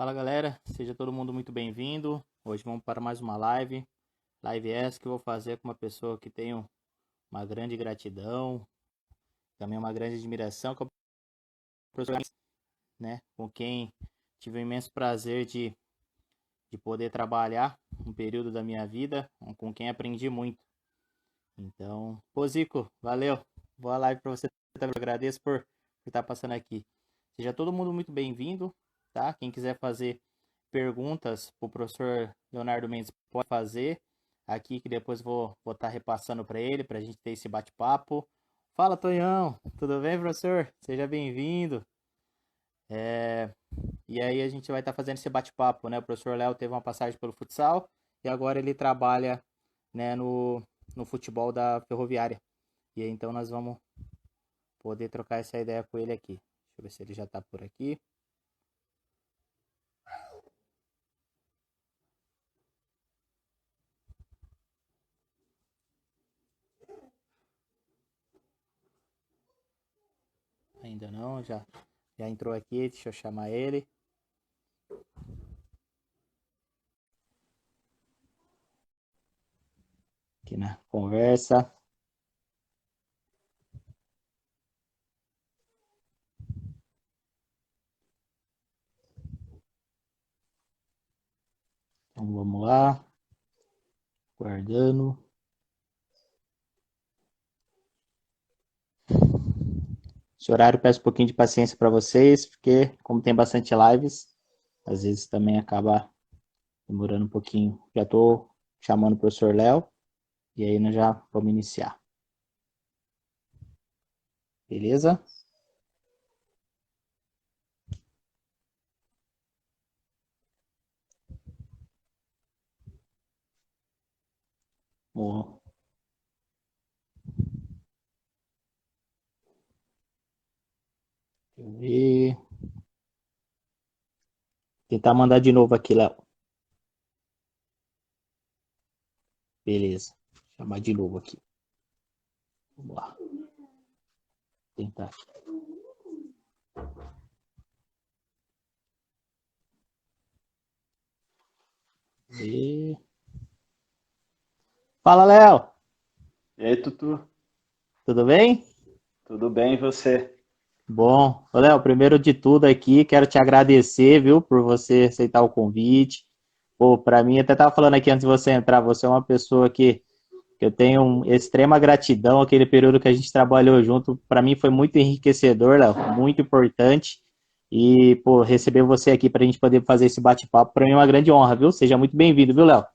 Fala galera, seja todo mundo muito bem-vindo. Hoje vamos para mais uma live. Live essa que eu vou fazer com uma pessoa que tenho uma grande gratidão, também uma grande admiração, que é o professor, né? Com quem tive o imenso prazer de poder trabalhar um período da minha vida, com quem aprendi muito. Então, pô Zico, valeu. Boa live para você também. Eu agradeço por estar passando aqui. Seja todo mundo muito bem-vindo, tá? Quem quiser fazer perguntas para o professor Leonardo Mendes pode fazer aqui, que depois vou estar repassando para ele, para a gente ter esse bate-papo. Fala, Tonhão, tudo bem, professor? Seja bem-vindo. E aí a gente vai estar fazendo esse bate-papo, né? O professor Léo teve uma passagem pelo futsal e agora ele trabalha, né, no futebol da Ferroviária. E aí, então nós vamos poder trocar essa ideia com ele aqui. Deixa eu ver se ele já está por aqui. Ainda não, já entrou aqui, deixa eu chamar ele. Aqui na conversa. Então vamos lá. Guardando. Esse horário peço um pouquinho de paciência para vocês, porque como tem bastante lives, às vezes também acaba demorando um pouquinho. Já estou chamando o professor Léo e aí nós já vamos iniciar. Beleza? Vou ver. Tentar mandar de novo aqui, Léo. Beleza. Vou chamar de novo aqui. Vamos lá. Tentar aqui. E... Fala, Léo. E aí, Tutu? Tudo bem? Tudo bem e você? Bom, Léo, primeiro de tudo aqui, quero te agradecer, viu, por você aceitar o convite. Pô, para mim, até tava falando aqui antes de você entrar, você é uma pessoa que eu tenho extrema gratidão. Aquele período que a gente trabalhou junto, para mim foi muito enriquecedor, Léo, muito importante. E, pô, receber você aqui para a gente poder fazer esse bate-papo, para mim é uma grande honra, viu? Seja muito bem-vindo, viu, Léo?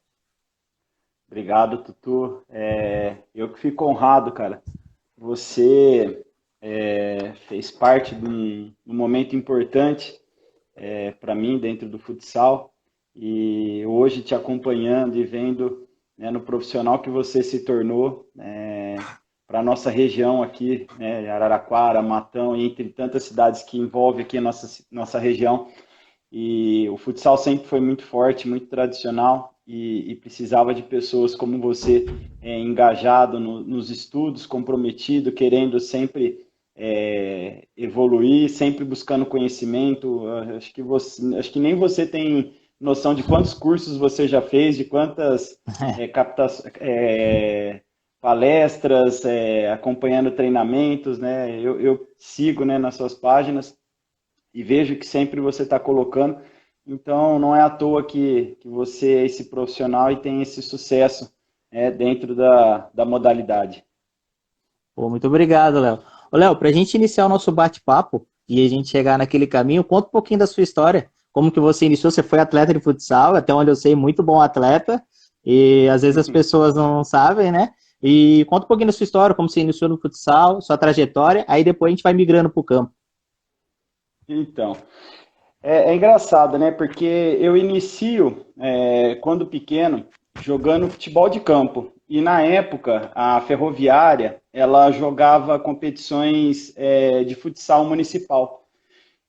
Obrigado, Tutu. Eu que fico honrado, cara. Você fez parte de um momento importante para mim dentro do futsal e hoje te acompanhando e vendo, né, no profissional que você se tornou para a nossa região aqui, né, Araraquara, Matão, entre tantas cidades que envolve aqui a nossa região. E o futsal sempre foi muito forte, muito tradicional e precisava de pessoas como você, engajado nos estudos, comprometido, querendo sempre evoluir, sempre buscando conhecimento. Acho que nem você tem noção de quantos cursos você já fez, de quantas palestras, acompanhando treinamentos, né? Eu sigo, né, nas suas páginas e vejo que sempre você está colocando. Então, não é à toa que você é esse profissional e tem esse sucesso dentro da modalidade. Pô, muito obrigado, Léo. Ô, Léo, para a gente iniciar o nosso bate-papo e a gente chegar naquele caminho, conta um pouquinho da sua história. Como que você iniciou? Você foi atleta de futsal, até onde eu sei, muito bom atleta. E às vezes as pessoas não sabem, né? E conta um pouquinho da sua história, como você iniciou no futsal, sua trajetória, aí depois a gente vai migrando para o campo. Então, é engraçado, né? Porque eu inicio, quando pequeno, jogando futebol de campo. E na época, a Ferroviária, ela jogava competições de futsal municipal.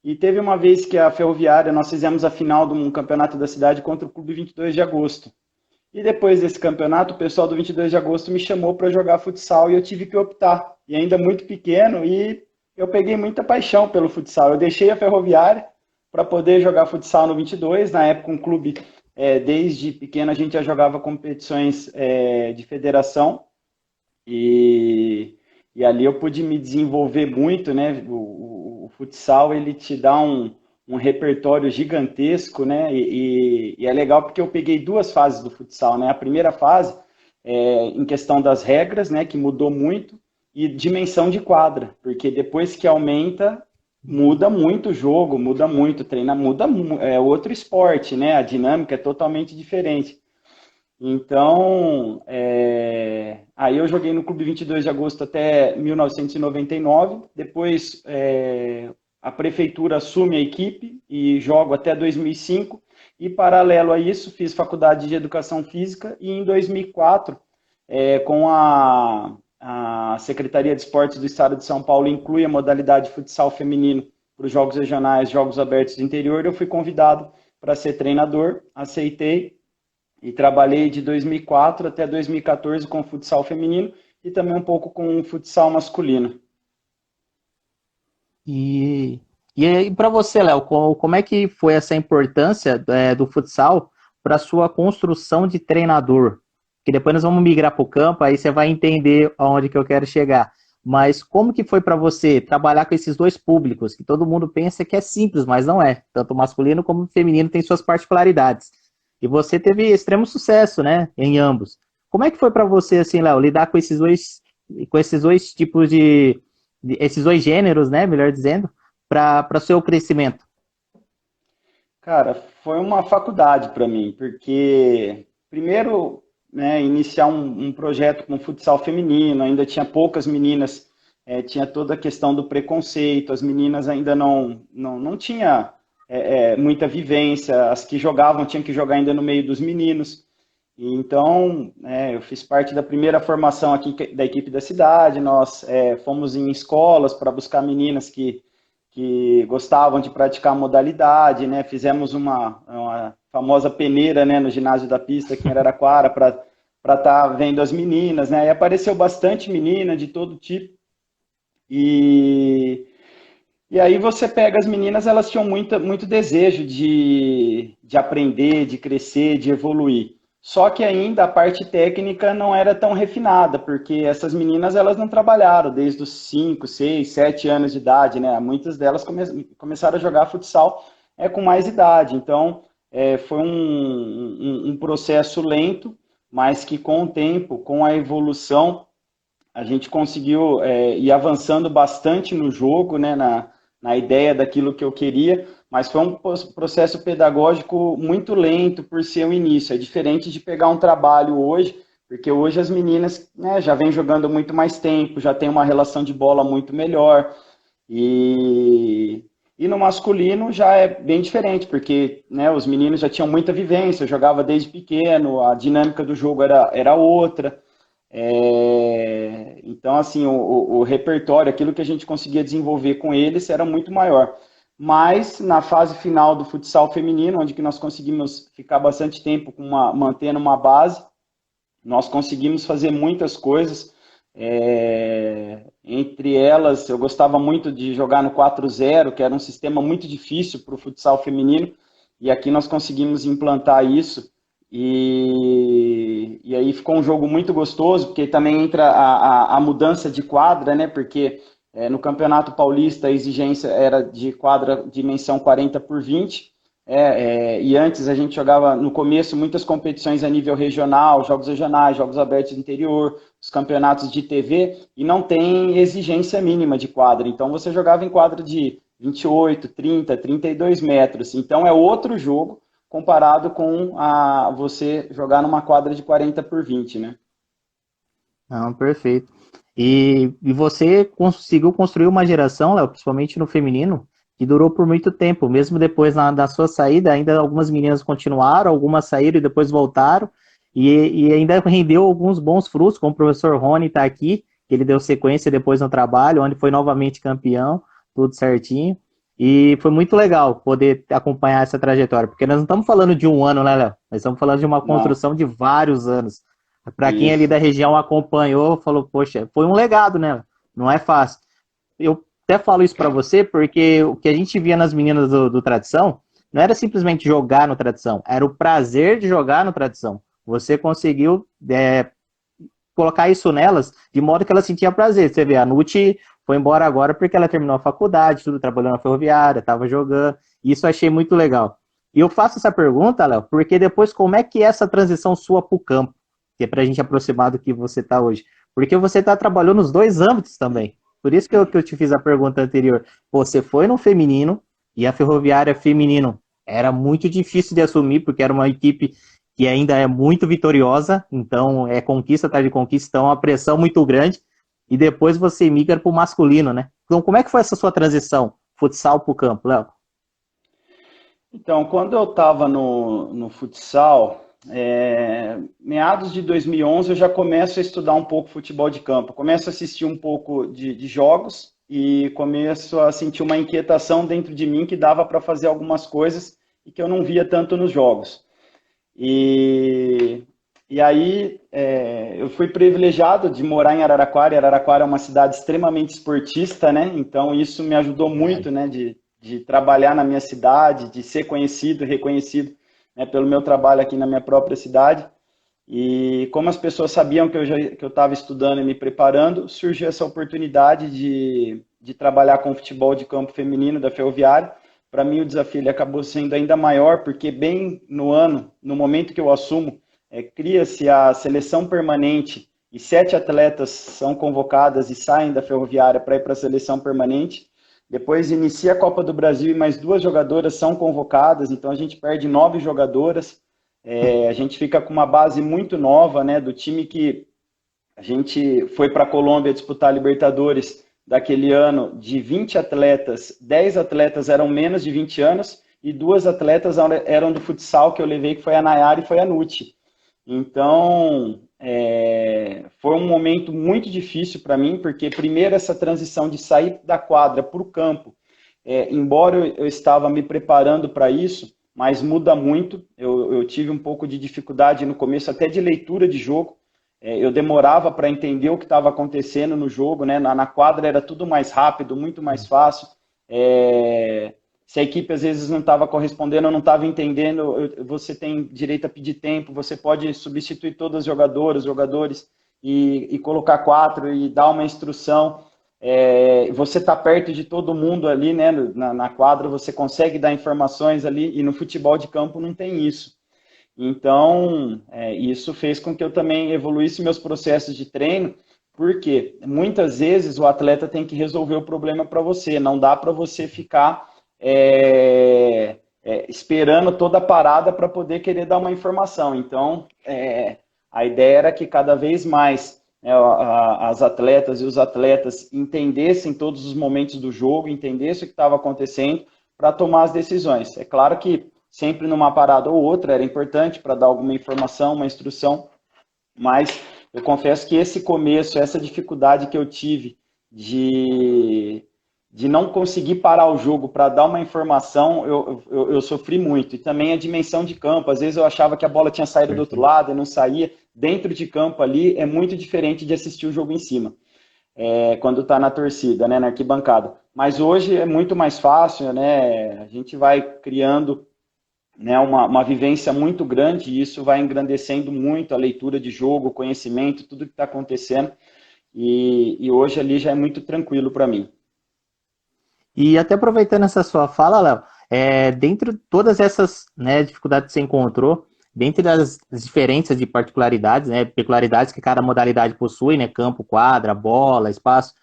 E teve uma vez que a Ferroviária, nós fizemos a final de um campeonato da cidade contra o Clube 22 de Agosto. E depois desse campeonato, o pessoal do 22 de Agosto me chamou para jogar futsal e eu tive que optar. E ainda muito pequeno, e eu peguei muita paixão pelo futsal. Eu deixei a Ferroviária, para poder jogar futsal no 22. Na época, um clube, desde pequeno, a gente já jogava competições de federação e, e ali eu pude me desenvolver muito, né? O futsal, ele te dá um repertório gigantesco, né? E é legal porque eu peguei duas fases do futsal, né? A primeira fase, em questão das regras, né? Que mudou muito, e dimensão de quadra, porque depois que aumenta, muda muito o jogo, muda muito, é outro esporte, né? A dinâmica é totalmente diferente. Então, aí eu joguei no Clube 22 de Agosto até 1999. Depois, a prefeitura assume a equipe e jogo até 2005. E, paralelo a isso, fiz faculdade de Educação Física e, em 2004, com a Secretaria de Esportes do Estado de São Paulo, inclui a modalidade futsal feminino para os Jogos Regionais, Jogos Abertos do Interior. Eu fui convidado para ser treinador, aceitei e trabalhei de 2004 até 2014 com futsal feminino e também um pouco com futsal masculino. E, e para você, Léo, como é que foi essa importância do futsal para sua construção de treinador? Que depois nós vamos migrar para o campo, aí você vai entender aonde que eu quero chegar. Mas como que foi para você trabalhar com esses dois públicos, que todo mundo pensa que é simples, mas não é. Tanto o masculino como o feminino tem suas particularidades. E você teve extremo sucesso, né, em ambos. Como é que foi para você, assim, Léo, lidar com esses dois tipos esses dois gêneros, né, melhor dizendo, para seu crescimento? Cara, foi uma faculdade para mim, porque primeiro, né, iniciar um projeto com futsal feminino, ainda tinha poucas meninas, tinha toda a questão do preconceito, as meninas ainda não tinha muita vivência, as que jogavam tinham que jogar ainda no meio dos meninos. E então, eu fiz parte da primeira formação aqui da equipe da cidade, nós fomos em escolas para buscar meninas que gostavam de praticar a modalidade, né? Fizemos uma famosa peneira, né, no ginásio da pista aqui em Araraquara para estar vendo as meninas, né? E apareceu bastante menina de todo tipo. E, e aí você pega as meninas, elas tinham muito desejo de aprender, de crescer, de evoluir. Só que ainda a parte técnica não era tão refinada, porque essas meninas elas não trabalharam desde os 5, 6, 7 anos de idade, né? Muitas delas começaram a jogar futsal com mais idade. Então, foi um processo lento, mas que com o tempo, com a evolução, a gente conseguiu ir avançando bastante no jogo, né, na ideia daquilo que eu queria, mas foi um processo pedagógico muito lento por ser o início. É diferente de pegar um trabalho hoje, porque hoje as meninas, né, já vêm jogando muito mais tempo, já tem uma relação de bola muito melhor, e no masculino já é bem diferente, porque, né, os meninos já tinham muita vivência, eu jogava desde pequeno, a dinâmica do jogo era outra. Então, assim, o repertório, aquilo que a gente conseguia desenvolver com eles era muito maior. Mas na fase final do futsal feminino, onde que nós conseguimos ficar bastante tempo mantendo uma base, nós conseguimos fazer muitas coisas. Entre elas, eu gostava muito de jogar no 4-0, que era um sistema muito difícil para o futsal feminino, e aqui nós conseguimos implantar isso. E aí ficou um jogo muito gostoso, porque também entra a mudança de quadra, né? Porque no Campeonato Paulista a exigência era de quadra dimensão 40 por 20, e antes a gente jogava no começo muitas competições a nível regional, jogos regionais, jogos abertos do interior, os campeonatos de TV, e não tem exigência mínima de quadra. Então você jogava em quadra de 28, 30, 32 metros. Então é outro jogo comparado com você jogar numa quadra de 40 por 20, né? Não, perfeito. E você conseguiu construir uma geração, Léo, principalmente no feminino, que durou por muito tempo. Mesmo depois da sua saída, ainda algumas meninas continuaram, algumas saíram e depois voltaram, e ainda rendeu alguns bons frutos, como o professor Rony está aqui, que ele deu sequência depois no trabalho, onde foi novamente campeão, tudo certinho. E foi muito legal poder acompanhar essa trajetória, porque nós não estamos falando de um ano, né, Léo? Nós estamos falando de uma Não, construção de vários anos. Para quem ali isso. da região acompanhou, falou, poxa, foi um legado, né? Não é fácil. Eu até falo isso para você porque o que a gente via nas meninas do Tradição não era simplesmente jogar no Tradição, era o prazer de jogar no Tradição. Você conseguiu colocar isso nelas de modo que ela sentia prazer. Você vê, a Nuti foi embora agora porque ela terminou a faculdade, tudo, trabalhou na Ferroviária, estava jogando. Isso eu achei muito legal. E eu faço essa pergunta, Léo, porque depois como é que é essa transição sua para o campo? Que é para a gente aproximar do que você está hoje. Porque você trabalhou nos dois âmbitos também. Por isso que eu te fiz a pergunta anterior. Você foi no feminino e a Ferroviária feminino era muito difícil de assumir, porque era uma equipe que ainda é muito vitoriosa, então é conquista atrás de conquista, então é uma pressão muito grande, e depois você migra para o masculino, né? Então como é que foi essa sua transição, futsal para o campo, Léo? Então, quando eu estava no futsal, meados de 2011, eu já começo a estudar um pouco futebol de campo. Começo a assistir um pouco de jogos e começo a sentir uma inquietação dentro de mim que dava para fazer algumas coisas e que eu não via tanto nos jogos. E aí eu fui privilegiado de morar em Araraquara. E Araraquara é uma cidade extremamente esportista, né? Então isso me ajudou muito, né? De trabalhar na minha cidade, de ser conhecido, reconhecido, né, pelo meu trabalho aqui na minha própria cidade. E como as pessoas sabiam que eu estava estudando e me preparando, surgiu essa oportunidade de trabalhar com o futebol de campo feminino da Ferroviária. Para mim o desafio ele acabou sendo ainda maior, porque bem no momento que eu assumo, cria-se a seleção permanente e 7 atletas são convocadas e saem da Ferroviária para ir para a seleção permanente. Depois inicia a Copa do Brasil e mais 2 jogadoras são convocadas, então a gente perde 9 jogadoras. A gente fica com uma base muito nova, né, do time que a gente foi para a Colômbia disputar a Libertadores daquele ano. De 20 atletas, 10 atletas eram menos de 20 anos e 2 atletas eram do futsal que eu levei, que foi a Nayara e foi a Nuti. Então, foi um momento muito difícil para mim, porque primeiro essa transição de sair da quadra para o campo, embora eu estava me preparando para isso, mas muda muito. Eu tive um pouco de dificuldade no começo, até de leitura de jogo. Eu demorava para entender o que estava acontecendo no jogo, né? Na quadra era tudo mais rápido, muito mais fácil. Se a equipe às vezes não estava correspondendo, eu não estava entendendo, você tem direito a pedir tempo, você pode substituir todas as jogadores e colocar 4 e dar uma instrução. Você está perto de todo mundo ali, né, na quadra, você consegue dar informações ali, e no futebol de campo não tem isso. Então, isso fez com que eu também evoluísse meus processos de treino, porque muitas vezes o atleta tem que resolver o problema para você, não dá para você ficar esperando toda a parada para poder querer dar uma informação. Então, a ideia era que cada vez mais as atletas e os atletas entendessem todos os momentos do jogo, entendessem o que estava acontecendo para tomar as decisões. É claro que sempre numa parada ou outra era importante para dar alguma informação, uma instrução, mas eu confesso que esse começo, essa dificuldade que eu tive de não conseguir parar o jogo para dar uma informação, eu sofri muito. E também a dimensão de campo. Às vezes eu achava que a bola tinha saído do outro lado e não saía. Dentro de campo ali é muito diferente de assistir o jogo em cima, quando está na torcida, né, na arquibancada. Mas hoje é muito mais fácil, né? A gente vai criando, né, uma vivência muito grande e isso vai engrandecendo muito a leitura de jogo, o conhecimento, tudo que está acontecendo. E hoje ali já é muito tranquilo para mim. E até aproveitando essa sua fala, Léo, dentro de todas essas, né, dificuldades que você encontrou, dentre as diferenças de particularidades, né, peculiaridades que cada modalidade possui, né, campo, quadra, bola, espaço,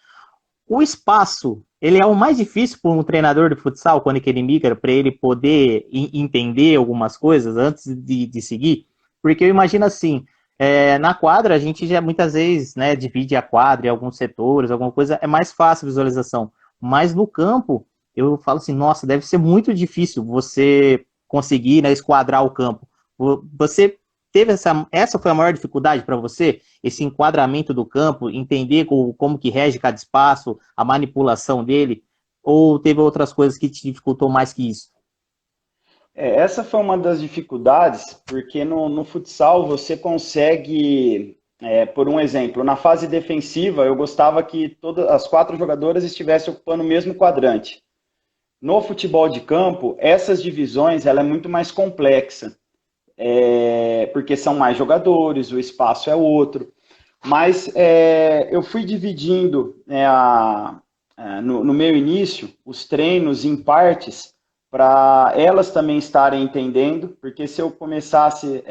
o espaço, ele é o mais difícil para um treinador de futsal, quando ele migra, para ele poder entender algumas coisas antes de seguir? Porque eu imagino assim, na quadra a gente já muitas vezes, né, divide a quadra em alguns setores, alguma coisa, é mais fácil a visualização. Mas no campo, eu falo assim, nossa, deve ser muito difícil você conseguir, né, esquadrar o campo. Você teve essa foi a maior dificuldade para você? Esse enquadramento do campo, entender como que rege cada espaço, a manipulação dele? Ou teve outras coisas que te dificultou mais que isso? Essa foi uma das dificuldades, porque no futsal você consegue Por um exemplo, na fase defensiva, eu gostava que todas as 4 jogadoras estivessem ocupando o mesmo quadrante. No futebol de campo, essas divisões ela é muito mais complexa, porque são mais jogadores, o espaço é outro. Mas eu fui dividindo no meu início os treinos em partes para elas também estarem entendendo, porque se eu começasse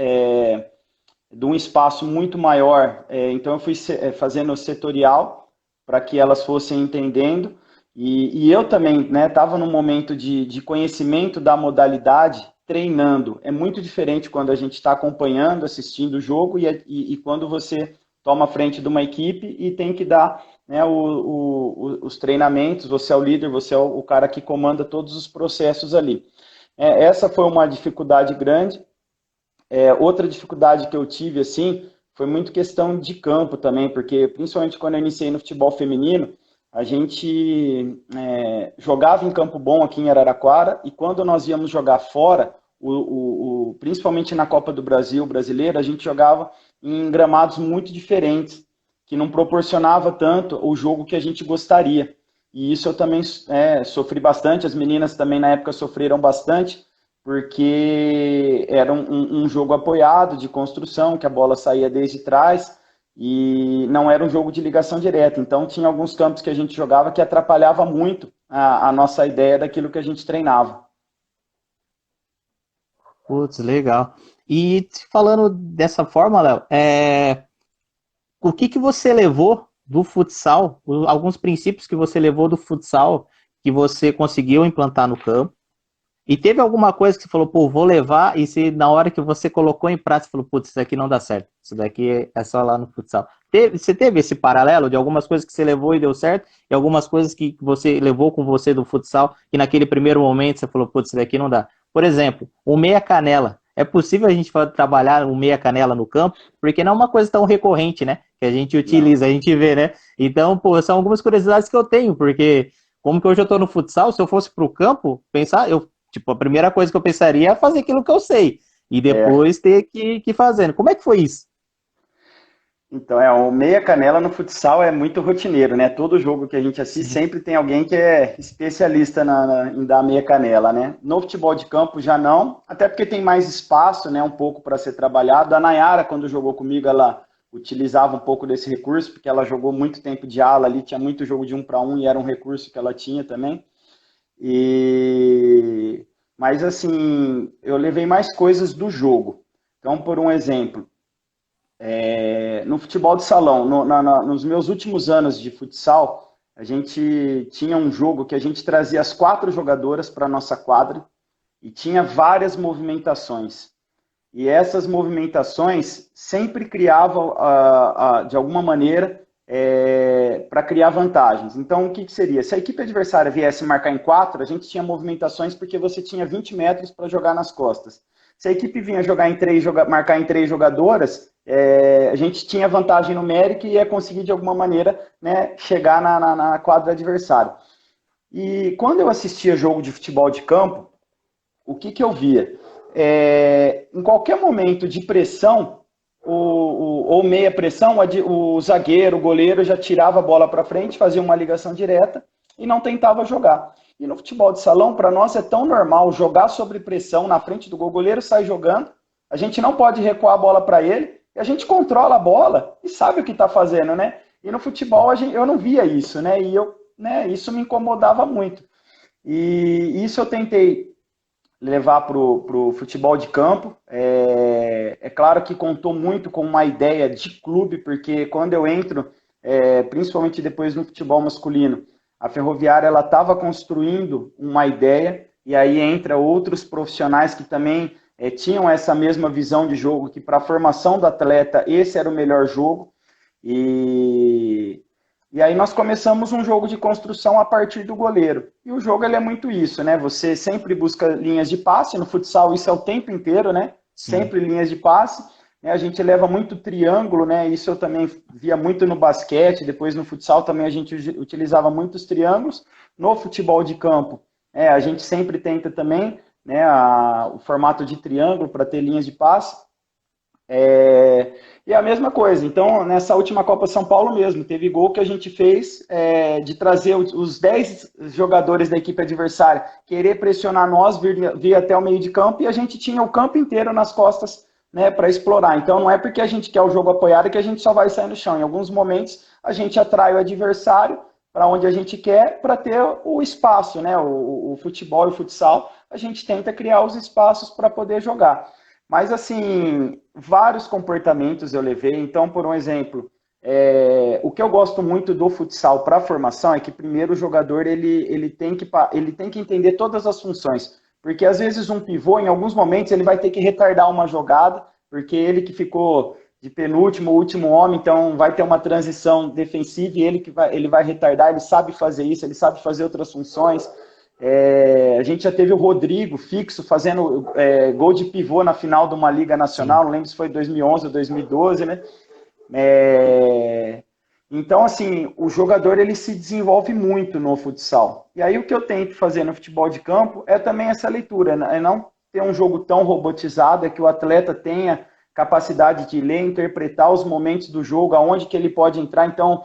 de um espaço muito maior, então eu fui fazendo setorial para que elas fossem entendendo. E eu também estava num momento de conhecimento da modalidade, treinando. É muito diferente quando a gente está acompanhando, assistindo o jogo e quando você toma a frente de uma equipe e tem que dar os treinamentos. Você é o líder, você é o cara que comanda todos os processos ali. Essa foi uma dificuldade grande. Outra dificuldade que eu tive, assim, foi muito questão de campo também, porque principalmente quando eu iniciei no futebol feminino, a gente jogava em campo bom aqui em Araraquara, e quando nós íamos jogar fora, principalmente na Copa do Brasil brasileira, a gente jogava em gramados muito diferentes, que não proporcionava tanto o jogo que a gente gostaria. E isso eu também sofri bastante, as meninas também na época sofreram bastante, porque era um jogo apoiado de construção, que a bola saía desde trás, e não era um jogo de ligação direta. Então tinha alguns campos que a gente jogava que atrapalhava muito a nossa ideia daquilo que a gente treinava. Putz, legal. E falando dessa forma, Léo, o que você levou do futsal, alguns princípios que você levou do futsal que você conseguiu implantar no campo? E teve alguma coisa que você falou, pô, vou levar, e se na hora que você colocou em prática, você falou, putz, isso daqui não dá certo, isso daqui é só lá no futsal. Você teve esse paralelo de algumas coisas que você levou e deu certo, e algumas coisas que você levou com você do futsal, e naquele primeiro momento você falou, putz, isso daqui não dá. Por exemplo, o meia canela. É possível a gente trabalhar o meia canela no campo? Porque não é uma coisa tão recorrente, né? Que a gente Não. utiliza, a gente vê, né? Então, pô, são algumas curiosidades que eu tenho, porque como que hoje eu tô no futsal, se eu fosse pro campo, pensar, tipo, a primeira coisa que eu pensaria é fazer aquilo que eu sei. E É. depois ter que ir fazendo. Como é que foi isso? Então, o meia canela no futsal é muito rotineiro, né? Todo jogo que a gente assiste Sim. sempre tem alguém que é especialista em dar meia canela, né? No futebol de campo já não, até porque tem mais espaço, né? Um pouco para ser trabalhado. A Nayara, quando jogou comigo, ela utilizava um pouco desse recurso, porque ela jogou muito tempo de ala ali, tinha muito jogo de 1 para 1 e era um recurso que ela tinha também. Mas assim, eu levei mais coisas do jogo. Então, por um exemplo, no futebol de salão, nos meus últimos anos de futsal, a gente tinha um jogo que a gente trazia as 4 jogadoras para a nossa quadra e tinha várias movimentações. E essas movimentações sempre criavam, de alguma maneira, para criar vantagens. Então, o que seria? Se a equipe adversária viesse marcar em 4, a gente tinha movimentações porque você tinha 20 metros para jogar nas costas. Se a equipe vinha jogar em 3, marcar em 3 jogadoras, a gente tinha vantagem numérica e ia conseguir, de alguma maneira, né, chegar na quadra adversária. E quando eu assistia jogo de futebol de campo, o que eu via? Em qualquer momento de pressão, ou meia pressão, o zagueiro, o goleiro já tirava a bola para frente, fazia uma ligação direta e não tentava jogar. E no futebol de salão, para nós é tão normal jogar sobre pressão na frente do gol, o goleiro sai jogando, a gente não pode recuar a bola para ele, e a gente controla a bola e sabe o que está fazendo, né? E no futebol eu não via isso, né? E isso me incomodava muito. E isso eu tentei levar para o futebol de campo. Claro que contou muito com uma ideia de clube, porque quando eu entro, principalmente depois no futebol masculino, a Ferroviária ela estava construindo uma ideia, e aí entra outros profissionais que também tinham essa mesma visão de jogo, que para a formação do atleta esse era o melhor jogo. E aí nós começamos um jogo de construção a partir do goleiro. E o jogo ele é muito isso, né? Você sempre busca linhas de passe, no futsal isso é o tempo inteiro, né? Sim. Sempre linhas de passe. Né? A gente leva muito triângulo, né? Isso eu também via muito no basquete, depois no futsal também a gente utilizava muitos triângulos. No futebol de campo, a gente sempre tenta também, né, o formato de triângulo para ter linhas de passe. E é a mesma coisa. Então, nessa última Copa São Paulo mesmo, teve gol que a gente fez de trazer os 10 jogadores da equipe adversária, querer pressionar nós, vir até o meio de campo, e a gente tinha o campo inteiro nas costas, né, para explorar. Então, não é porque a gente quer o jogo apoiado que a gente só vai sair no chão. Em alguns momentos, a gente atrai o adversário para onde a gente quer, para ter o espaço, né? O futebol e o futsal, a gente tenta criar os espaços para poder jogar. Mas, assim, vários comportamentos eu levei. Então, por um exemplo, o que eu gosto muito do futsal para a formação é que, primeiro, o jogador ele tem que entender todas as funções. Porque, às vezes, um pivô, em alguns momentos, ele vai ter que retardar uma jogada, porque ele que ficou de penúltimo, último homem, então vai ter uma transição defensiva e ele vai retardar, ele sabe fazer isso, ele sabe fazer outras funções. A gente já teve o Rodrigo fixo fazendo gol de pivô na final de uma Liga Nacional, não lembro se foi 2011 ou 2012, né? Então, assim, o jogador ele se desenvolve muito no futsal. E aí o que eu tento fazer no futebol de campo é também essa leitura, é não ter um jogo tão robotizado, é que o atleta tenha capacidade de ler, interpretar os momentos do jogo, aonde que ele pode entrar. Então,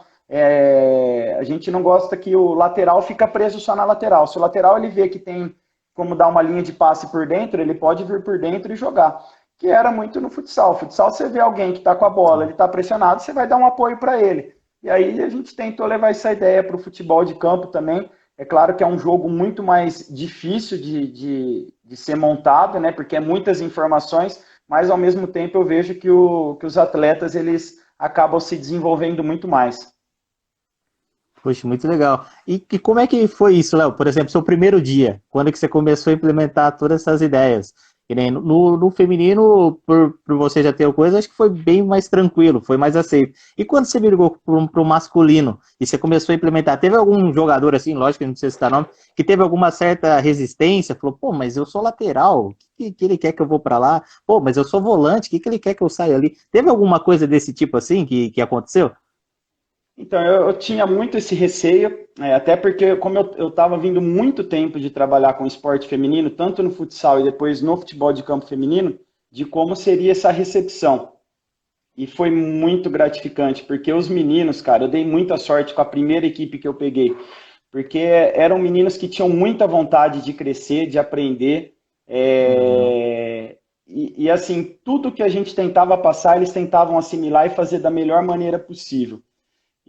a gente não gosta que o lateral fica preso só na lateral. Se o lateral ele vê que tem como dar uma linha de passe por dentro, ele pode vir por dentro e jogar. Que era muito no futsal. Futsal, você vê alguém que está com a bola, ele está pressionado, você vai dar um apoio para ele. E aí a gente tentou levar essa ideia para o futebol de campo também. É claro que é um jogo muito mais difícil de ser montado, né? Porque é muitas informações, mas ao mesmo tempo eu vejo que os atletas eles acabam se desenvolvendo muito mais. Poxa, muito legal. E como é que foi isso, Léo? Por exemplo, seu primeiro dia, quando que você começou a implementar todas essas ideias? Que nem no feminino, por você já ter coisa, acho que foi bem mais tranquilo, foi mais aceito. E quando você virou para o masculino e você começou a implementar, teve algum jogador assim, lógico que não precisa citar nome, que teve alguma certa resistência? Falou, pô, mas eu sou lateral, o que ele quer que eu vou para lá? Pô, mas eu sou volante, o que ele quer que eu saia ali? Teve alguma coisa desse tipo assim que aconteceu? Então, eu tinha muito esse receio, até porque como eu estava vindo muito tempo de trabalhar com esporte feminino, tanto no futsal e depois no futebol de campo feminino, de como seria essa recepção. E foi muito gratificante, porque os meninos, cara, eu dei muita sorte com a primeira equipe que eu peguei, porque eram meninos que tinham muita vontade de crescer, de aprender, assim, tudo que a gente tentava passar, eles tentavam assimilar e fazer da melhor maneira possível.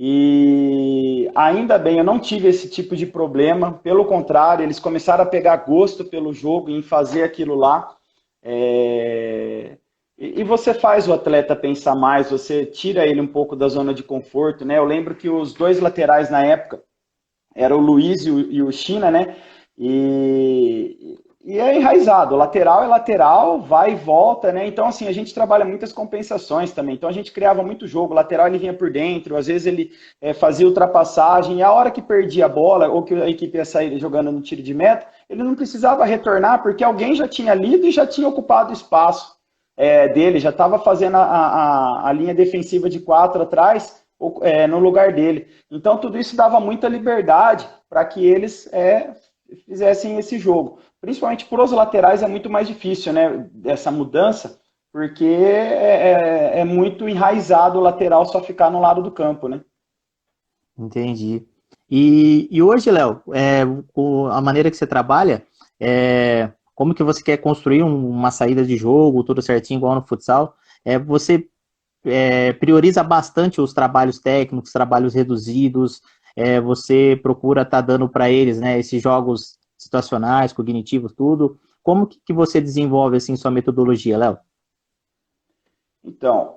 E ainda bem, eu não tive esse tipo de problema, pelo contrário, eles começaram a pegar gosto pelo jogo, em fazer aquilo lá. E você faz o atleta pensar mais, você tira ele um pouco da zona de conforto, né? Eu lembro que os dois laterais na época eram o Luiz e o China, né? E é enraizado, lateral é lateral, vai e volta, né? Então, assim, a gente trabalha muitas compensações também. Então, a gente criava muito jogo. O lateral ele vinha por dentro, às vezes ele fazia ultrapassagem, e a hora que perdia a bola, ou que a equipe ia sair jogando no tiro de meta, ele não precisava retornar, porque alguém já tinha lido e já tinha ocupado o espaço dele, já estava fazendo a linha defensiva de 4 atrás, no lugar dele. Então, tudo isso dava muita liberdade para que eles fizessem esse jogo. Principalmente para os laterais é muito mais difícil, né? Essa mudança, porque é muito enraizado o lateral só ficar no lado do campo, né? Entendi. E hoje, Léo, a maneira que você trabalha, como que você quer construir uma saída de jogo, tudo certinho, igual no futsal, você prioriza bastante os trabalhos técnicos, trabalhos reduzidos, você procura estar dando para eles, né, esses jogos situacionais, cognitivos, tudo. Como que você desenvolve assim sua metodologia, Léo? Então,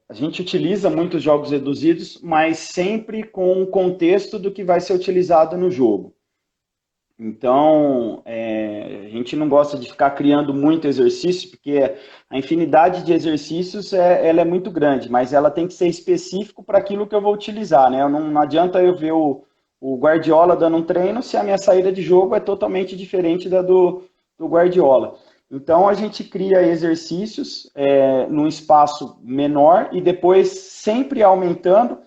a gente utiliza muitos jogos reduzidos, mas sempre com o contexto do que vai ser utilizado no jogo. Então, a gente não gosta de ficar criando muito exercício, porque a infinidade de exercícios ela é muito grande, mas ela tem que ser específico para aquilo que eu vou utilizar, né? Não adianta eu ver o Guardiola dando um treino se a minha saída de jogo é totalmente diferente da do Guardiola. Então, a gente cria exercícios num espaço menor e depois sempre aumentando,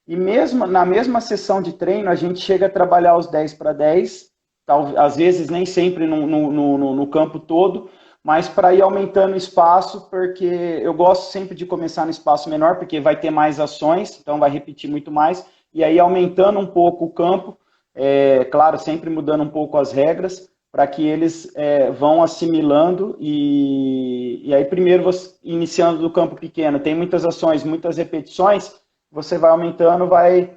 e mesmo na mesma sessão de treino, a gente chega a trabalhar os 10 para 10, às vezes nem sempre no campo todo, mas para ir aumentando o espaço, porque eu gosto sempre de começar no espaço menor, porque vai ter mais ações, então vai repetir muito mais, e aí aumentando um pouco o campo, claro, sempre mudando um pouco as regras, para que eles vão assimilando, e aí primeiro você, iniciando do campo pequeno, tem muitas ações, muitas repetições, você vai aumentando, vai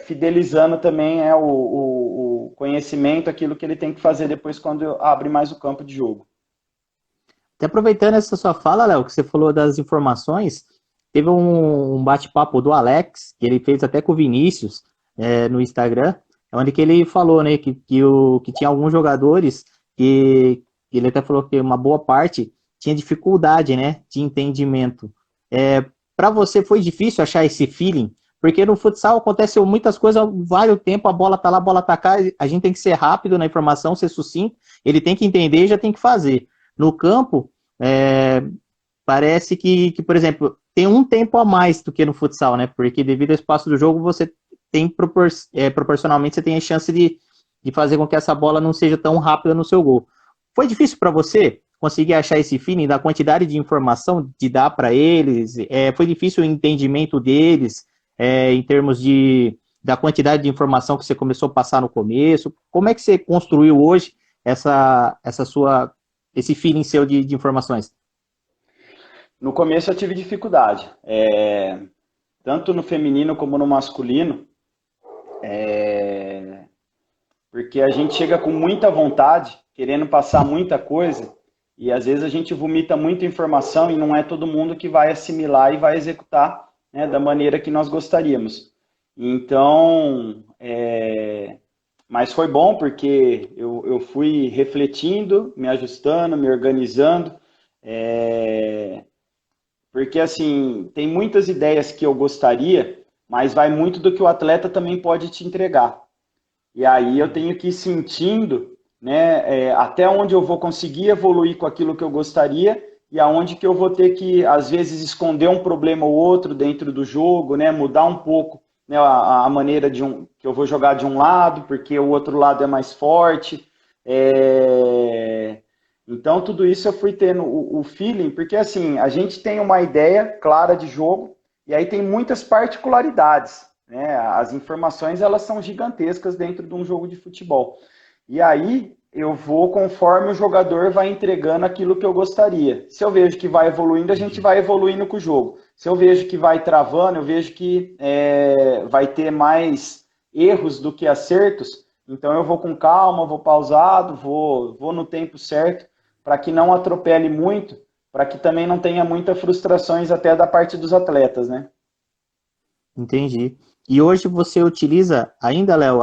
fidelizando também o conhecimento, aquilo que ele tem que fazer depois quando abre mais o campo de jogo. Até aproveitando essa sua fala, Léo, que você falou das informações, teve um bate-papo do Alex, que ele fez até com o Vinícius no Instagram, onde que ele falou, né, que tinha alguns jogadores que ele até falou que uma boa parte tinha dificuldade, né, de entendimento. Para você foi difícil achar esse feeling? Porque no futsal acontece muitas coisas, vários tempo, a bola tá lá, a bola tá cá, a gente tem que ser rápido na informação, ser sucinto, ele tem que entender e já tem que fazer. No campo, parece que, por exemplo, tem um tempo a mais do que no futsal, né? Porque devido ao espaço do jogo, você tem proporcionalmente você tem a chance de fazer com que essa bola não seja tão rápida no seu gol. Foi difícil para você conseguir achar esse feeling da quantidade de informação de dar para eles? Foi difícil o entendimento deles em termos da quantidade de informação que você começou a passar no começo? Como é que você construiu hoje esse feeling seu de informações? No começo eu tive dificuldade, tanto no feminino como no masculino, porque a gente chega com muita vontade, querendo passar muita coisa, e às vezes a gente vomita muita informação e não é todo mundo que vai assimilar e vai executar, né, da maneira que nós gostaríamos. Então, mas foi bom porque eu fui refletindo, me ajustando, me organizando, porque assim, tem muitas ideias que eu gostaria, mas vai muito do que o atleta também pode te entregar. E aí eu tenho que ir sentindo, né, até onde eu vou conseguir evoluir com aquilo que eu gostaria e aonde que eu vou ter que, às vezes, esconder um problema ou outro dentro do jogo, né, mudar um pouco, né, a maneira que eu vou jogar de um lado, porque o outro lado é mais forte. Então, tudo isso eu fui tendo o feeling, porque assim, a gente tem uma ideia clara de jogo e aí tem muitas particularidades, né? As informações, elas são gigantescas dentro de um jogo de futebol. E aí eu vou conforme o jogador vai entregando aquilo que eu gostaria. Se eu vejo que vai evoluindo, a gente vai evoluindo com o jogo. Se eu vejo que vai travando, eu vejo que vai ter mais erros do que acertos, então eu vou com calma, vou pausado, vou no tempo certo, para que não atropele muito, para que também não tenha muitas frustrações até da parte dos atletas, né? Entendi. E hoje você utiliza ainda, Léo,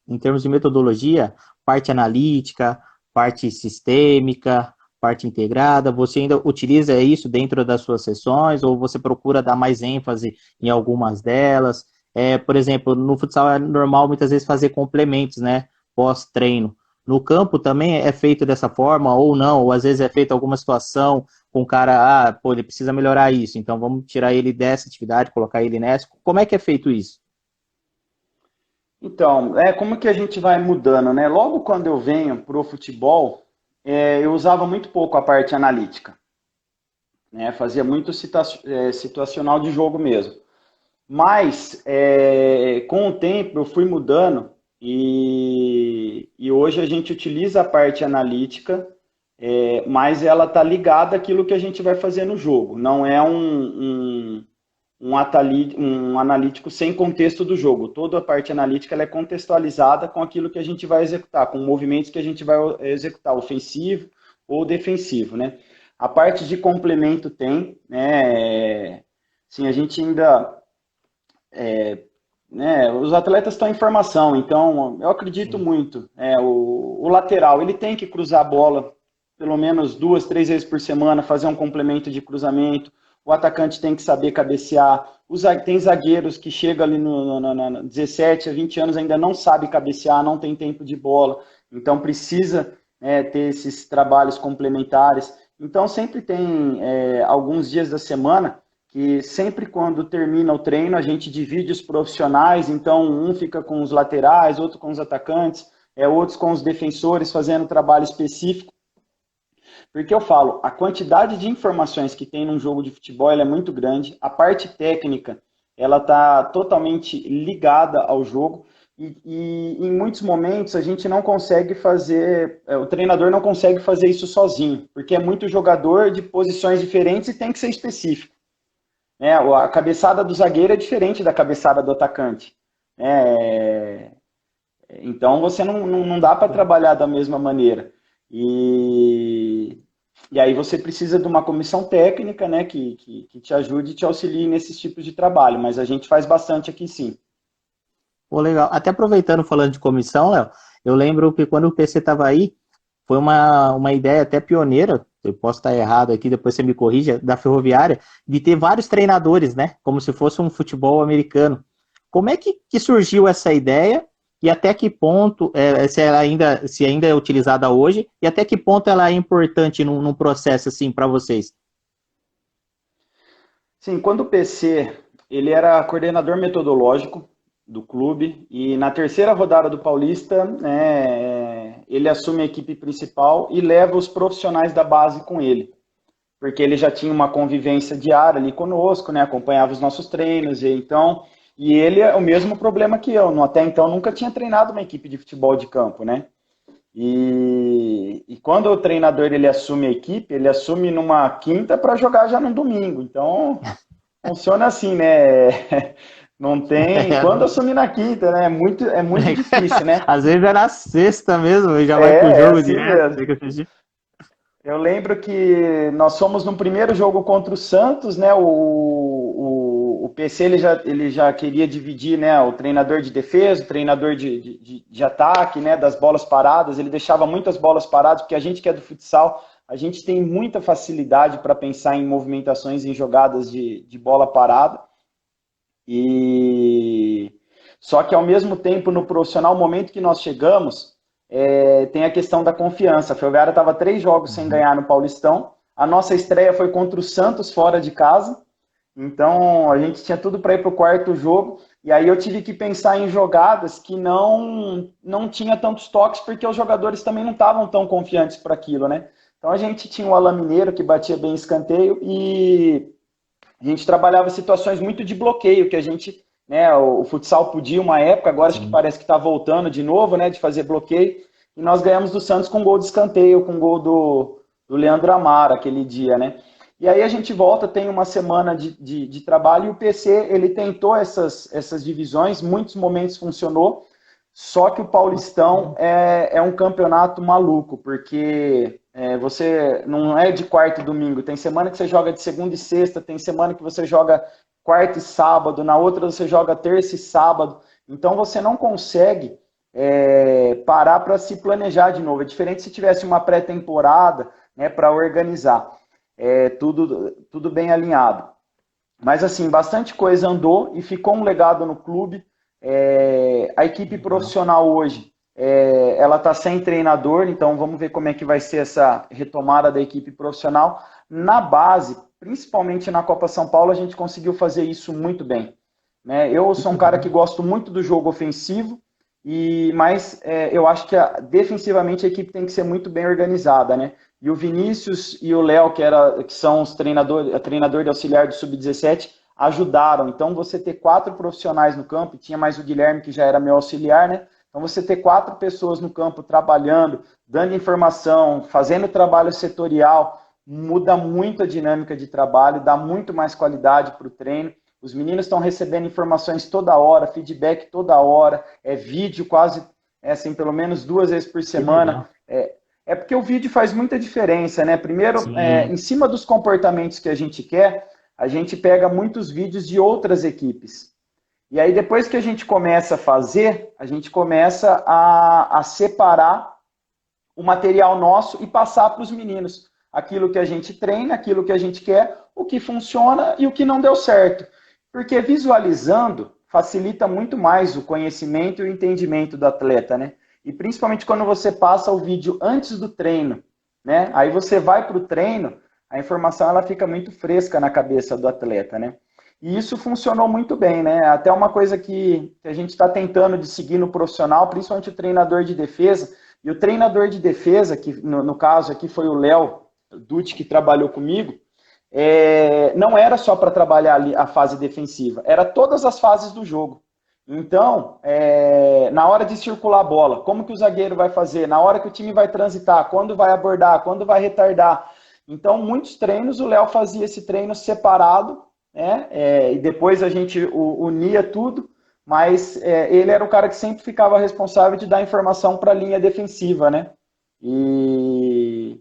em termos de metodologia, parte analítica, parte sistêmica, parte integrada, você ainda utiliza isso dentro das suas sessões ou você procura dar mais ênfase em algumas delas? Por exemplo, no futsal é normal muitas vezes fazer complementos, né, pós-treino. No campo também é feito dessa forma ou não, ou às vezes é feito alguma situação com o cara, pô, ele precisa melhorar isso, então vamos tirar ele dessa atividade, colocar ele nessa. Como é que é feito isso? Então, como que a gente vai mudando, né? Logo quando eu venho pro futebol, eu usava muito pouco a parte analítica, né? Fazia muito situacional de jogo mesmo. Mas, com o tempo, eu fui mudando e hoje a gente utiliza a parte analítica, mas ela está ligada àquilo que a gente vai fazer no jogo. Não é um analítico sem contexto do jogo. Toda a parte analítica ela é contextualizada com aquilo que a gente vai executar, com movimentos que a gente vai executar, ofensivo ou defensivo, né? A parte de complemento tem, né? Sim, a gente ainda né, os atletas estão em formação, então eu acredito Sim. muito. O lateral ele tem que cruzar a bola pelo menos 2, 3 vezes por semana, fazer um complemento de cruzamento. O atacante tem que saber cabecear. Tem zagueiros que chegam ali no 17 a 20 anos ainda não sabe cabecear, não tem tempo de bola, então precisa ter esses trabalhos complementares. Então sempre tem alguns dias da semana que sempre quando termina o treino a gente divide os profissionais, então um fica com os laterais, outro com os atacantes, outros com os defensores fazendo trabalho específico Porque eu falo, a quantidade de informações que tem num jogo de futebol ela é muito grande, a parte técnica ela está totalmente ligada ao jogo e em muitos momentos a gente não consegue fazer, o treinador não consegue fazer isso sozinho, porque é muito jogador de posições diferentes e tem que ser específico. Né? A cabeçada do zagueiro é diferente da cabeçada do atacante. Né? Então você não dá para trabalhar da mesma maneira. E aí você precisa de uma comissão técnica, né, que te ajude e te auxilie nesses tipos de trabalho, mas a gente faz bastante aqui sim. Pô, legal. Até aproveitando, falando de comissão, Léo, eu lembro que quando o PC estava aí, foi uma ideia até pioneira, eu posso estar errado aqui, depois você me corrija, da Ferroviária, de ter vários treinadores, né? Como se fosse um futebol americano. Como é que surgiu essa ideia e até que ponto, se ainda é utilizada hoje, e até que ponto ela é importante num processo assim para vocês? Sim, quando o PC, ele era coordenador metodológico do clube e na terceira rodada do Paulista, né, ele assume a equipe principal e leva os profissionais da base com ele, porque ele já tinha uma convivência diária ali conosco, né, acompanhava os nossos treinos e ele é o mesmo problema que eu, até então nunca tinha treinado uma equipe de futebol de campo, né? E quando o treinador ele assume a equipe, ele assume numa quinta para jogar já no domingo. Então, funciona assim, né? Não tem. Quando assumir na quinta, né? É muito difícil, né? Às vezes é na sexta mesmo, e já vai pro É jogo assim direto. mesmo. Eu lembro que nós fomos no primeiro jogo contra o Santos, né? O PC ele já queria dividir, né? O treinador de defesa, o treinador de ataque, né? Das bolas paradas. Ele deixava muitas bolas paradas, porque a gente que é do futsal, a gente tem muita facilidade para pensar em movimentações, em jogadas de bola parada. E só que ao mesmo tempo, no profissional, o momento que nós chegamos, tem a questão da confiança. A Ferroviária estava 3 jogos sem ganhar no Paulistão. A nossa estreia foi contra o Santos fora de casa. Então a gente tinha tudo para ir para o quarto jogo. E aí eu tive que pensar em jogadas que não tinha tantos toques, porque os jogadores também não estavam tão confiantes para aquilo, né? Então a gente tinha o Alain Mineiro, que batia bem escanteio, e a gente trabalhava situações muito de bloqueio, que a gente, né, o futsal podia uma época, agora acho que Sim. parece que está voltando de novo, né, de fazer bloqueio, e nós ganhamos do Santos com gol de escanteio, com gol do Leandro Amaro aquele dia, né. E aí a gente volta, tem uma semana de trabalho, e o PC, ele tentou essas divisões, muitos momentos funcionou, só que o Paulistão é um campeonato maluco, porque você não é de quarta e domingo. Tem semana que você joga de segunda e sexta, tem semana que você joga quarta e sábado, na outra você joga terça e sábado. Então você não consegue parar para se planejar de novo. É diferente se tivesse uma pré-temporada, né, para organizar. Tudo bem alinhado. Mas assim, bastante coisa andou e ficou um legado no clube. A equipe Legal. profissional hoje, ela está sem treinador, então vamos ver como é que vai ser essa retomada da equipe profissional. Na base, principalmente na Copa São Paulo, a gente conseguiu fazer isso muito bem. Né? Eu sou um cara que gosto muito do jogo ofensivo, mas eu acho que defensivamente a equipe tem que ser muito bem organizada. Né? E o Vinícius e o Léo, que são os treinador de auxiliar do Sub-17, ajudaram. Então, você ter 4 profissionais no campo, tinha mais o Guilherme, que já era meu auxiliar, né? Então, você ter 4 pessoas no campo trabalhando, dando informação, fazendo trabalho setorial, muda muito a dinâmica de trabalho, dá muito mais qualidade para o treino. Os meninos estão recebendo informações toda hora, feedback toda hora, vídeo quase, assim, pelo menos 2 vezes por Que semana. legal. Porque o vídeo faz muita diferença, né? Primeiro, Sim. em cima dos comportamentos que a gente quer, a gente pega muitos vídeos de outras equipes. E aí, depois que a gente começa a fazer, a gente começa a separar o material nosso e passar para os meninos. Aquilo que a gente treina, aquilo que a gente quer, o que funciona e o que não deu certo. Porque visualizando facilita muito mais o conhecimento e o entendimento do atleta, né? E principalmente quando você passa o vídeo antes do treino, né? Aí você vai para o treino, a informação ela fica muito fresca na cabeça do atleta, né? E isso funcionou muito bem, né? Até uma coisa que a gente está tentando de seguir no profissional, principalmente o treinador de defesa. E o treinador de defesa, que no caso aqui foi o Léo Dutti, que trabalhou comigo, não era só para trabalhar ali a fase defensiva, era todas as fases do jogo. Então, na hora de circular a bola, como que o zagueiro vai fazer? Na hora que o time vai transitar, quando vai abordar, quando vai retardar. Então, muitos treinos, o Léo fazia esse treino separado, né? E depois a gente unia tudo, mas ele era o cara que sempre ficava responsável de dar informação para a linha defensiva, né? E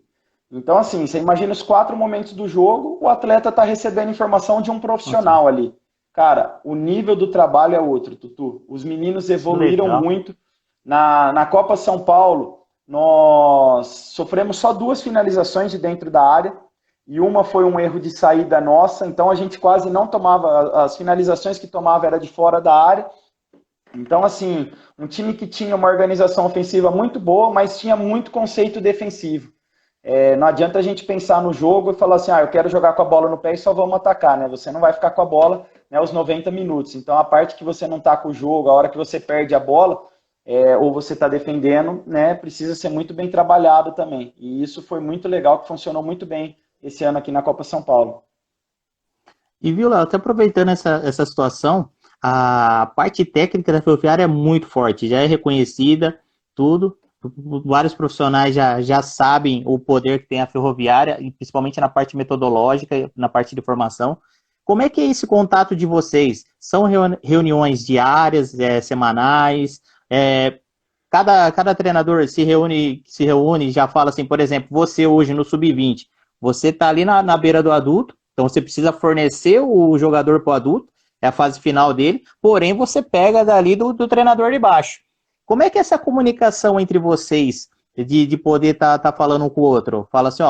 então, assim, você imagina os 4 momentos do jogo, o atleta está recebendo informação de um Nossa, profissional ali. Cara, o nível do trabalho é outro, Tutu. Os meninos que evoluíram legal. muito. Na Copa São Paulo, nós sofremos só 2 finalizações de dentro da área, e uma foi um erro de saída nossa, então a gente quase não tomava, as finalizações que tomava era de fora da área. Então, assim, um time que tinha uma organização ofensiva muito boa, mas tinha muito conceito defensivo. Não adianta a gente pensar no jogo e falar assim, eu quero jogar com a bola no pé e só vamos atacar, né? Você não vai ficar com a bola, né, os 90 minutos. Então, a parte que você não está com o jogo, a hora que você perde a bola, ou você está defendendo, né, precisa ser muito bem trabalhado também. E isso foi muito legal, que funcionou muito bem esse ano aqui na Copa São Paulo. E viu, Léo, até aproveitando essa situação, a parte técnica da Ferroviária é muito forte, já é reconhecida, tudo. Vários profissionais já sabem o poder que tem a Ferroviária, e principalmente na parte metodológica, na parte de formação. Como é que é esse contato de vocês? São reuniões diárias, semanais? Cada treinador se reúne e já fala assim, por exemplo, você hoje no sub-20, você está ali na beira do adulto, então você precisa fornecer o jogador para o adulto, é a fase final dele, porém você pega dali do treinador de baixo. Como é que é essa comunicação entre vocês, de poder tá falando um com o outro? Fala assim,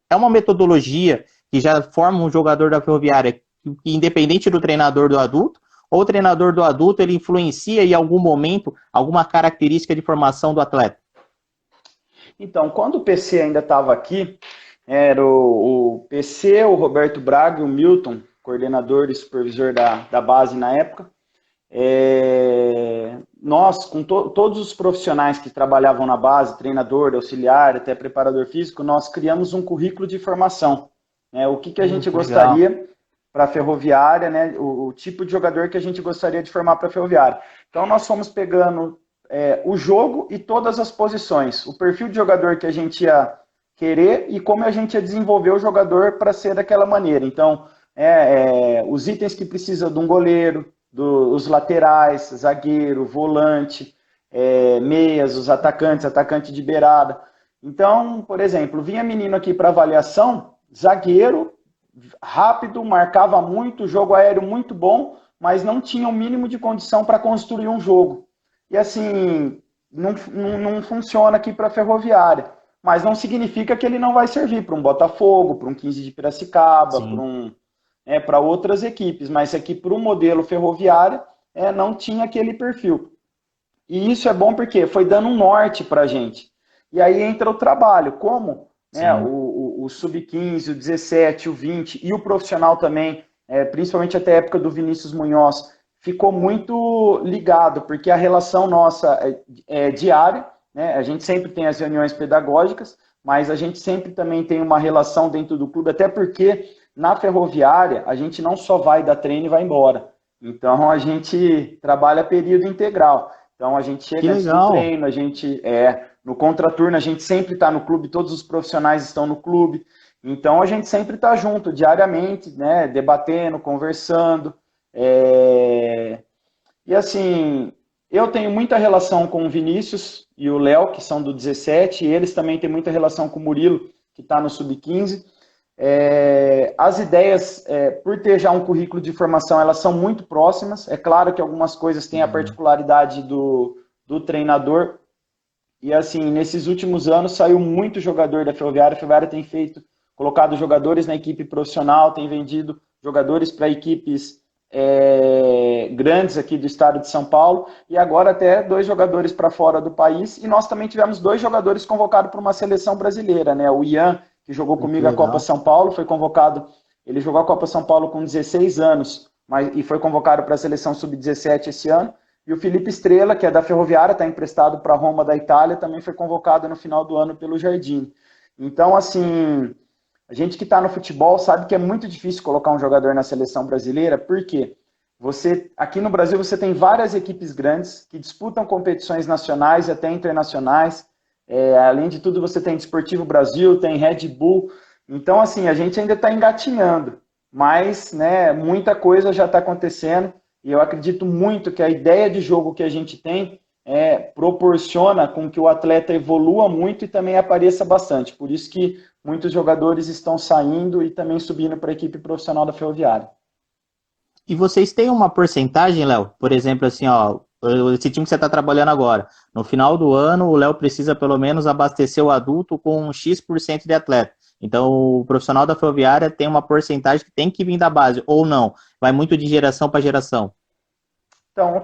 é uma metodologia que já forma um jogador da Ferroviária, que independente do treinador do adulto, ou o treinador do adulto, ele influencia em algum momento alguma característica de formação do atleta? Então, quando o PC ainda estava aqui, era o PC, o Roberto Braga e o Milton, coordenador e supervisor da base na época. Nós, com todos os profissionais que trabalhavam na base, treinador, auxiliar, até preparador físico, nós criamos um currículo de formação. Né? O que a gente Que legal. gostaria para a Ferroviária, né? O tipo de jogador que a gente gostaria de formar para a Ferroviária. Então, nós fomos pegando o jogo e todas as posições, o perfil de jogador que a gente ia querer e como a gente ia desenvolver o jogador para ser daquela maneira. Então, os itens que precisa de um goleiro, os laterais, zagueiro, volante, meias, os atacantes, atacante de beirada. Então, por exemplo, vinha menino aqui para avaliação, zagueiro, rápido, marcava muito, jogo aéreo muito bom, mas não tinha o mínimo de condição para construir um jogo. E assim, não funciona aqui para a Ferroviária. Mas não significa que ele não vai servir para um Botafogo, para um 15 de Piracicaba, Sim. para outras equipes. Mas aqui para o modelo Ferroviária não tinha aquele perfil. E isso é bom porque foi dando um norte para a gente. E aí entra o trabalho, como Sim. o sub-15, o 17, o 20 e o profissional também, principalmente até a época do Vinícius Munhoz, ficou muito ligado, porque a relação nossa é diária, né? A gente sempre tem as reuniões pedagógicas, mas a gente sempre também tem uma relação dentro do clube, até porque na Ferroviária a gente não só vai dar treino e vai embora. Então a gente trabalha período integral. Então a gente Que chega antes do legal. treino, a gente no contraturno, a gente sempre está no clube, todos os profissionais estão no clube. Então a gente sempre está junto, diariamente, né, debatendo, conversando. E assim, eu tenho muita relação com o Vinícius e o Léo, que são do 17, e eles também têm muita relação com o Murilo, que está no sub-15. As ideias, por ter já um currículo de formação, elas são muito próximas. É claro que algumas coisas têm a Uhum. particularidade do treinador. E assim, nesses últimos anos saiu muito jogador da Ferroviária. A Ferroviária tem colocado jogadores na equipe profissional, tem vendido jogadores para equipes grandes aqui do estado de São Paulo, e agora até 2 jogadores para fora do país. E nós também tivemos 2 jogadores convocados para uma seleção brasileira, né? O Ian, que jogou Que comigo a Copa legal. São Paulo, foi convocado. Ele jogou a Copa São Paulo com 16 anos, e foi convocado para a seleção sub-17 esse ano. E o Felipe Estrela, que é da Ferroviária, está emprestado para a Roma da Itália, também foi convocado no final do ano pelo Jardim. Então, assim, a gente que está no futebol sabe que é muito difícil colocar um jogador na seleção brasileira, porque aqui no Brasil você tem várias equipes grandes que disputam competições nacionais e até internacionais. Além de tudo, você tem Desportivo Brasil, tem Red Bull. Então, assim, a gente ainda está engatinhando, mas, né, muita coisa já está acontecendo e eu acredito muito que a ideia de jogo que a gente tem proporciona com que o atleta evolua muito e também apareça bastante. Por isso que muitos jogadores estão saindo e também subindo para a equipe profissional da Ferroviária. E vocês têm uma porcentagem, Léo? Por exemplo, assim, ó, esse time que você está trabalhando agora, no final do ano, o Léo precisa pelo menos abastecer o adulto com um X% de atleta. Então, o profissional da Ferroviária tem uma porcentagem que tem que vir da base, ou não? Vai muito de geração para geração. Então,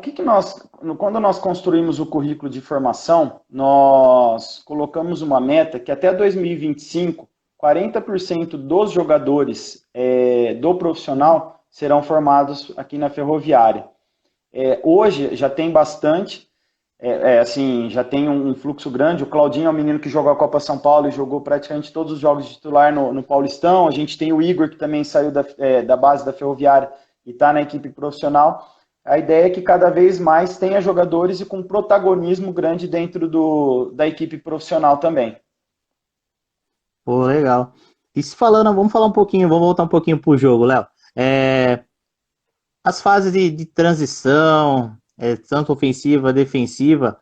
quando nós construímos o currículo de formação, nós colocamos uma meta que até 2025, 40% dos jogadores do profissional serão formados aqui na Ferroviária. Hoje já tem bastante, assim, já tem um fluxo grande. O Claudinho é um menino que jogou a Copa São Paulo e jogou praticamente todos os jogos de titular no Paulistão. A gente tem o Igor, que também saiu da base da Ferroviária e está na equipe profissional. A ideia é que cada vez mais tenha jogadores e com protagonismo grande dentro da equipe profissional também. Pô, legal. E se falando, vamos falar um pouquinho, vamos voltar um pouquinho pro jogo, Léo. As fases de transição, tanto ofensiva, defensiva,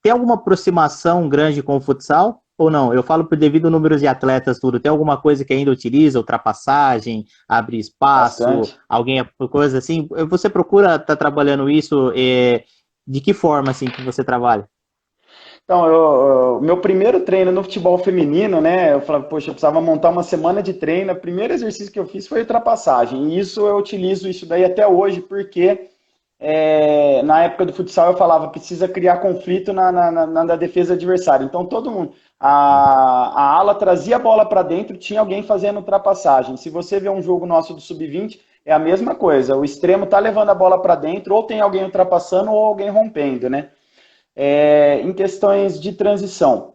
tem alguma aproximação grande com o futsal ou não? Eu falo por devido ao número de atletas, tudo. Tem alguma coisa que ainda utiliza, ultrapassagem, abrir espaço, Bastante. alguém, coisa assim? Você procura estar trabalhando isso? De que forma assim que você trabalha? Então, meu primeiro treino no futebol feminino, né? Eu falava, poxa, eu precisava montar uma semana de treino. O primeiro exercício que eu fiz foi ultrapassagem. E isso eu utilizo isso daí até hoje, porque na época do futsal eu falava, precisa criar conflito na defesa adversária. Então todo mundo, a ala trazia a bola para dentro, tinha alguém fazendo ultrapassagem. Se você vê um jogo nosso do sub-20, é a mesma coisa. O extremo tá levando a bola para dentro, ou tem alguém ultrapassando, ou alguém rompendo, né? Em questões de transição.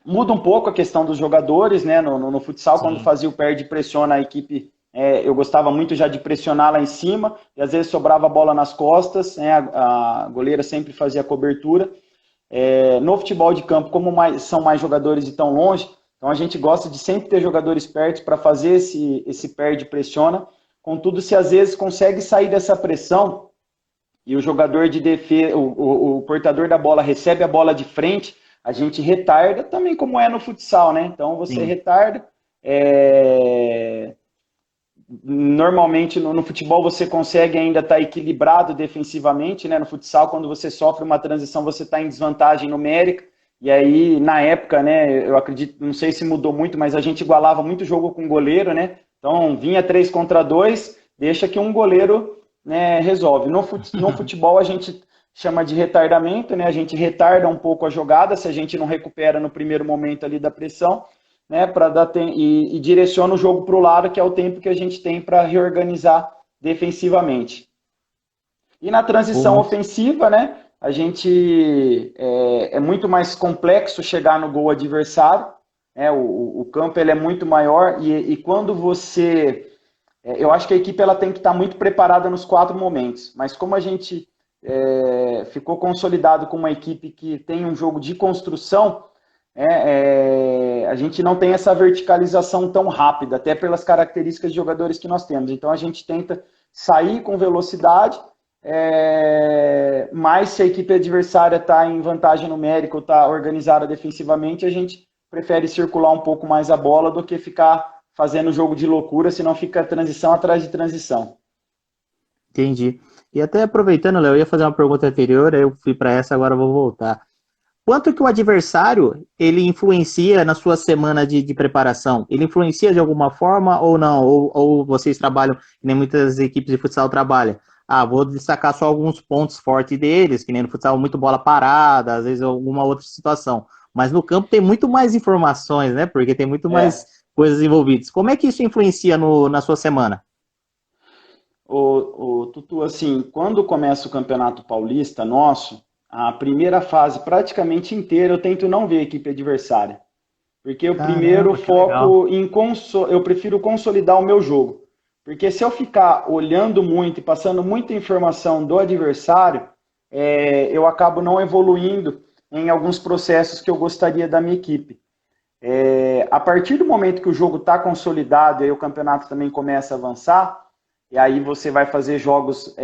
Muda um pouco a questão dos jogadores, né? No futsal, quando Sim. fazia o perde e pressiona a equipe, eu gostava muito já de pressionar lá em cima, e às vezes sobrava a bola nas costas, né? A goleira sempre fazia a cobertura. No futebol de campo, como são mais jogadores e tão longe, então a gente gosta de sempre ter jogadores perto para fazer esse perde e pressiona. Contudo, se às vezes consegue sair dessa pressão, e o jogador de defesa, o portador da bola recebe a bola de frente, a gente retarda também como é no futsal, né? Então você Sim. retarda. Normalmente no futebol você consegue ainda estar equilibrado defensivamente, né? No futsal, quando você sofre uma transição, você está em desvantagem numérica. E aí, na época, né, eu acredito, não sei se mudou muito, mas a gente igualava muito jogo com goleiro, né? Então vinha 3 contra 2, deixa que um goleiro, né, resolve. No futebol a gente chama de retardamento, né? A gente retarda um pouco a jogada se a gente não recupera no primeiro momento ali da pressão, né? Para dar e direciona o jogo para o lado, que é o tempo que a gente tem para reorganizar defensivamente. E na Pô, transição muito. ofensiva, né? A gente é muito mais complexo chegar no gol adversário. O campo ele é muito maior e quando você eu acho que a equipe ela tem que estar muito preparada nos 4 momentos, mas como a gente ficou consolidado com uma equipe que tem um jogo de construção, a gente não tem essa verticalização tão rápida, até pelas características de jogadores que nós temos. Então a gente tenta sair com velocidade, mas se a equipe adversária está em vantagem numérica ou está organizada defensivamente, a gente prefere circular um pouco mais a bola do que ficar fazendo jogo de loucura, senão fica transição atrás de transição. Entendi. E até aproveitando, Léo, eu ia fazer uma pergunta anterior, aí eu fui para essa, agora eu vou voltar. Quanto que o adversário ele influencia na sua semana de preparação? Ele influencia de alguma forma ou não? Ou vocês trabalham, que nem muitas equipes de futsal trabalham? Ah, vou destacar só alguns pontos fortes deles, que nem no futsal, muito bola parada, às vezes alguma outra situação. Mas no campo tem muito mais informações, né? Porque tem muito mais É, coisas envolvidas. Como é que isso influencia na sua semana? o Tutu, assim, quando começa o Campeonato Paulista nosso, a primeira fase praticamente inteira eu tento não ver a equipe adversária. Porque o primeiro Caramba, que legal. foco eu prefiro consolidar o meu jogo. Porque se eu ficar olhando muito e passando muita informação do adversário, eu acabo não evoluindo em alguns processos que eu gostaria da minha equipe. A partir do momento que o jogo está consolidado e aí o campeonato também começa a avançar, e aí você vai fazer jogos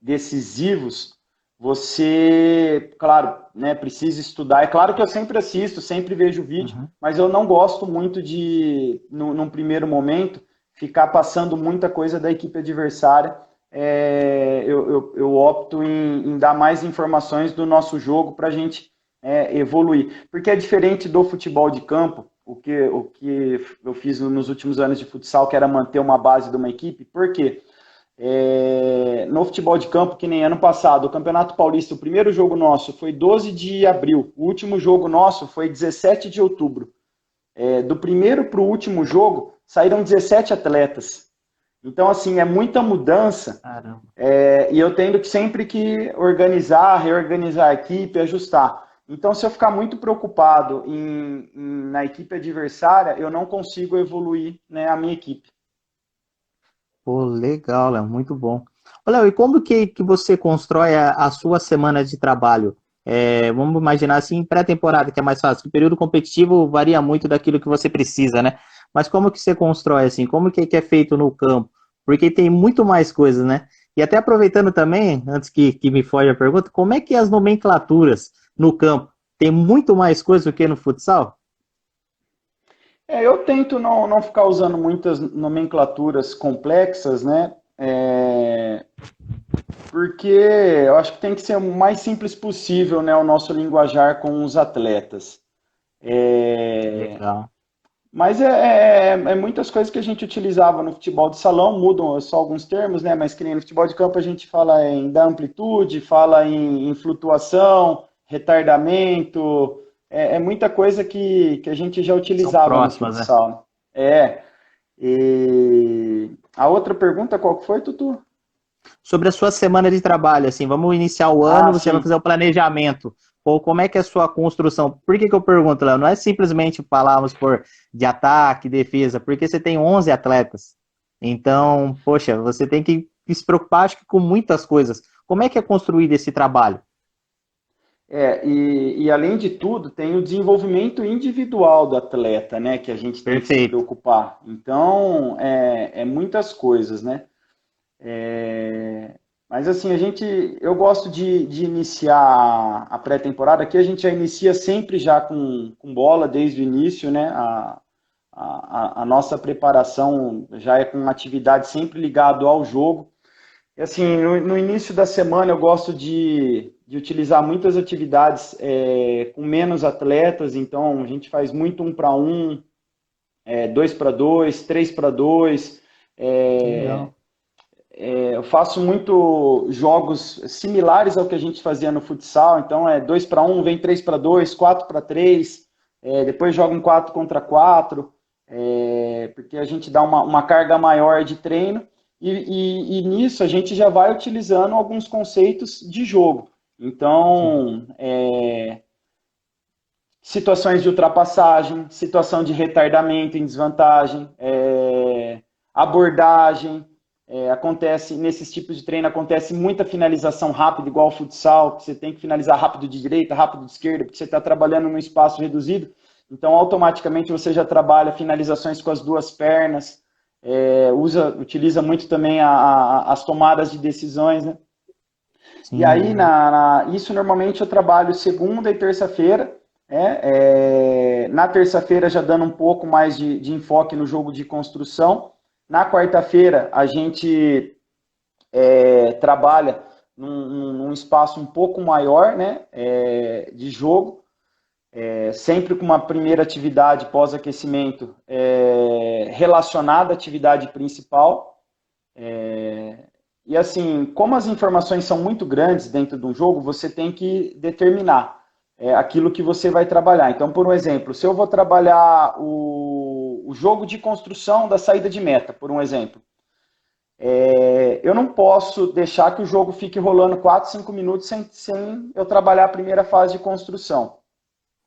decisivos, você, claro, né, precisa estudar. É claro que eu sempre assisto, sempre vejo vídeo, Uhum. mas eu não gosto muito de, num primeiro momento, ficar passando muita coisa da equipe adversária. Eu opto em dar mais informações do nosso jogo para a gente evoluir. Porque é diferente do futebol de campo, o que eu fiz nos últimos anos de futsal, que era manter uma base de uma equipe. Por quê? No futebol de campo, que nem ano passado, o Campeonato Paulista, o primeiro jogo nosso foi 12 de abril, o último jogo nosso foi 17 de outubro. Do primeiro para o último jogo, saíram 17 atletas. Então, assim, é muita mudança Caramba. e eu tendo que sempre que organizar, reorganizar a equipe, ajustar. Então, se eu ficar muito preocupado na equipe adversária, eu não consigo evoluir, né, a minha equipe. Pô, legal, Léo, muito bom. Ô, Léo, e como que você constrói a sua semana de trabalho? Vamos imaginar assim, pré-temporada, que é mais fácil. O período competitivo varia muito daquilo que você precisa, né? Mas como que você constrói assim? Como que é feito no campo? Porque tem muito mais coisas, né? E até aproveitando também, antes que me foge a pergunta, como é que é as nomenclaturas no campo? Tem muito mais coisa do que no futsal? Eu tento não ficar usando muitas nomenclaturas complexas, né? Porque eu acho que tem que ser o mais simples possível, né, o nosso linguajar com os atletas. É, Legal. Mas é muitas coisas que a gente utilizava no futebol de salão, mudam só alguns termos, né? Mas que nem no futebol de campo a gente fala em dar amplitude, fala em flutuação, retardamento, muita coisa que a gente já São utilizava no próximas, né? futsal. E a outra pergunta qual que foi, Tutu? Sobre a sua semana de trabalho, assim, vamos iniciar o ano, Ah, você vai sim. fazer o planejamento. Ou como é que é a sua construção? Por que eu pergunto, Léo? Não é simplesmente falarmos por de ataque, defesa, porque você tem 11 atletas. Então, poxa, você tem que se preocupar, acho que com muitas coisas. Como é que é construído esse trabalho? E além de tudo, tem o desenvolvimento individual do atleta, né, que a gente tem que se Perfeito. preocupar. Então, muitas coisas, né? Mas assim, eu gosto de iniciar a pré-temporada. Aqui a gente já inicia sempre já com bola desde o início, né? A nossa preparação já é com atividade sempre ligado ao jogo. E assim, no início da semana eu gosto de utilizar muitas atividades com menos atletas, então a gente faz muito 1 para 1, 2 para 2, 3 para 2. Legal. Eu faço muito jogos similares ao que a gente fazia no futsal, então 2 para 1, vem 3 para 2, 4 para 3, depois joga um 4 contra 4, porque a gente dá uma carga maior de treino e nisso a gente já vai utilizando alguns conceitos de jogo. Sim. Então, situações de ultrapassagem, situação de retardamento em desvantagem, abordagem. Acontece nesses tipos de treino acontece muita finalização rápida, igual ao futsal, que você tem que finalizar rápido de direita, rápido de esquerda, porque você está trabalhando num espaço reduzido. Então, automaticamente você já trabalha finalizações com as duas pernas, utiliza muito também as tomadas de decisões, né? E aí, Sim. isso normalmente eu trabalho segunda e terça-feira. Na terça-feira já dando um pouco mais de enfoque no jogo de construção. Na quarta-feira a gente trabalha num espaço um pouco maior, né, de jogo, sempre com uma primeira atividade pós-aquecimento relacionada à atividade principal. E assim, como as informações são muito grandes dentro de um jogo, você tem que determinar aquilo que você vai trabalhar. Então, por um exemplo, se eu vou trabalhar o jogo de construção da saída de meta, por um exemplo, eu não posso deixar que o jogo fique rolando 4, 5 minutos sem eu trabalhar a primeira fase de construção.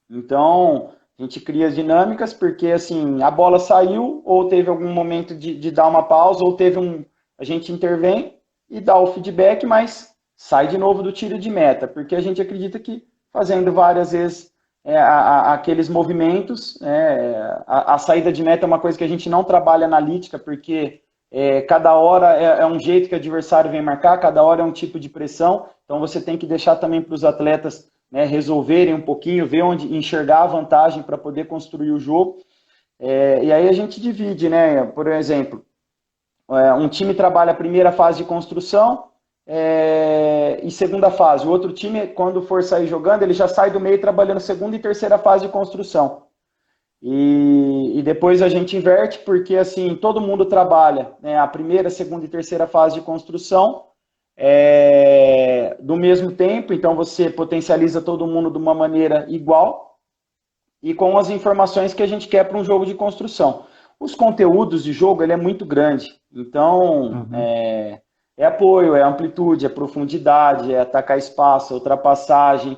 Então, A gente cria as dinâmicas porque, assim, a bola saiu, ou teve algum momento de dar uma pausa, ou teve a gente intervém e dá o feedback, mas sai de novo do tiro de meta, porque a gente acredita que fazendo várias vezes aqueles movimentos, a saída de meta é uma coisa que a gente não trabalha analítica, porque cada hora é um jeito que o adversário vem marcar, cada hora é um tipo de pressão, então você tem que deixar também para os atletas, né, resolverem um pouquinho, ver onde enxergar a vantagem para poder construir o jogo. E aí a gente divide, né? Por exemplo, um time trabalha a primeira fase de construção e segunda fase. O outro time, quando for sair jogando, ele já sai do meio trabalhando segunda e terceira fase de construção. E depois a gente inverte, porque assim, todo mundo trabalha, né, a primeira, segunda e terceira fase de construção do mesmo tempo, então você potencializa todo mundo de uma maneira igual e com as informações que a gente quer para um jogo de construção. Os conteúdos de jogo, ele é muito grande, então é apoio, é amplitude, é profundidade, é atacar espaço, é ultrapassagem.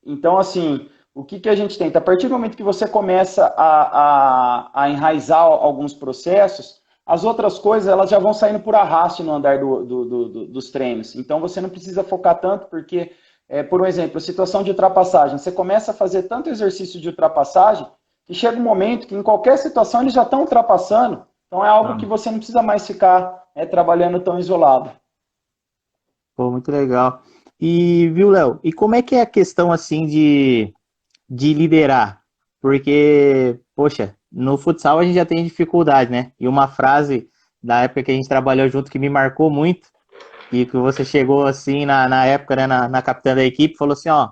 Então, assim, o que a gente tenta? A partir do momento que você começa a enraizar alguns processos, as outras coisas elas já vão saindo por arraste no andar dos treinos. Então, você não precisa focar tanto, porque, por exemplo, situação de ultrapassagem. Você começa a fazer tanto exercício de ultrapassagem que chega um momento que em qualquer situação eles já estão ultrapassando. Então, é algo que você não precisa mais ficar trabalhando tão isolado. Pô, muito legal. E, viu, Léo, e como é que é a questão, assim, de liderar? Porque, poxa, no futsal a gente já tem dificuldade, né? E uma frase da época que a gente trabalhou junto que me marcou muito, e que você chegou assim na época, né, na capitã da equipe, falou assim, ó,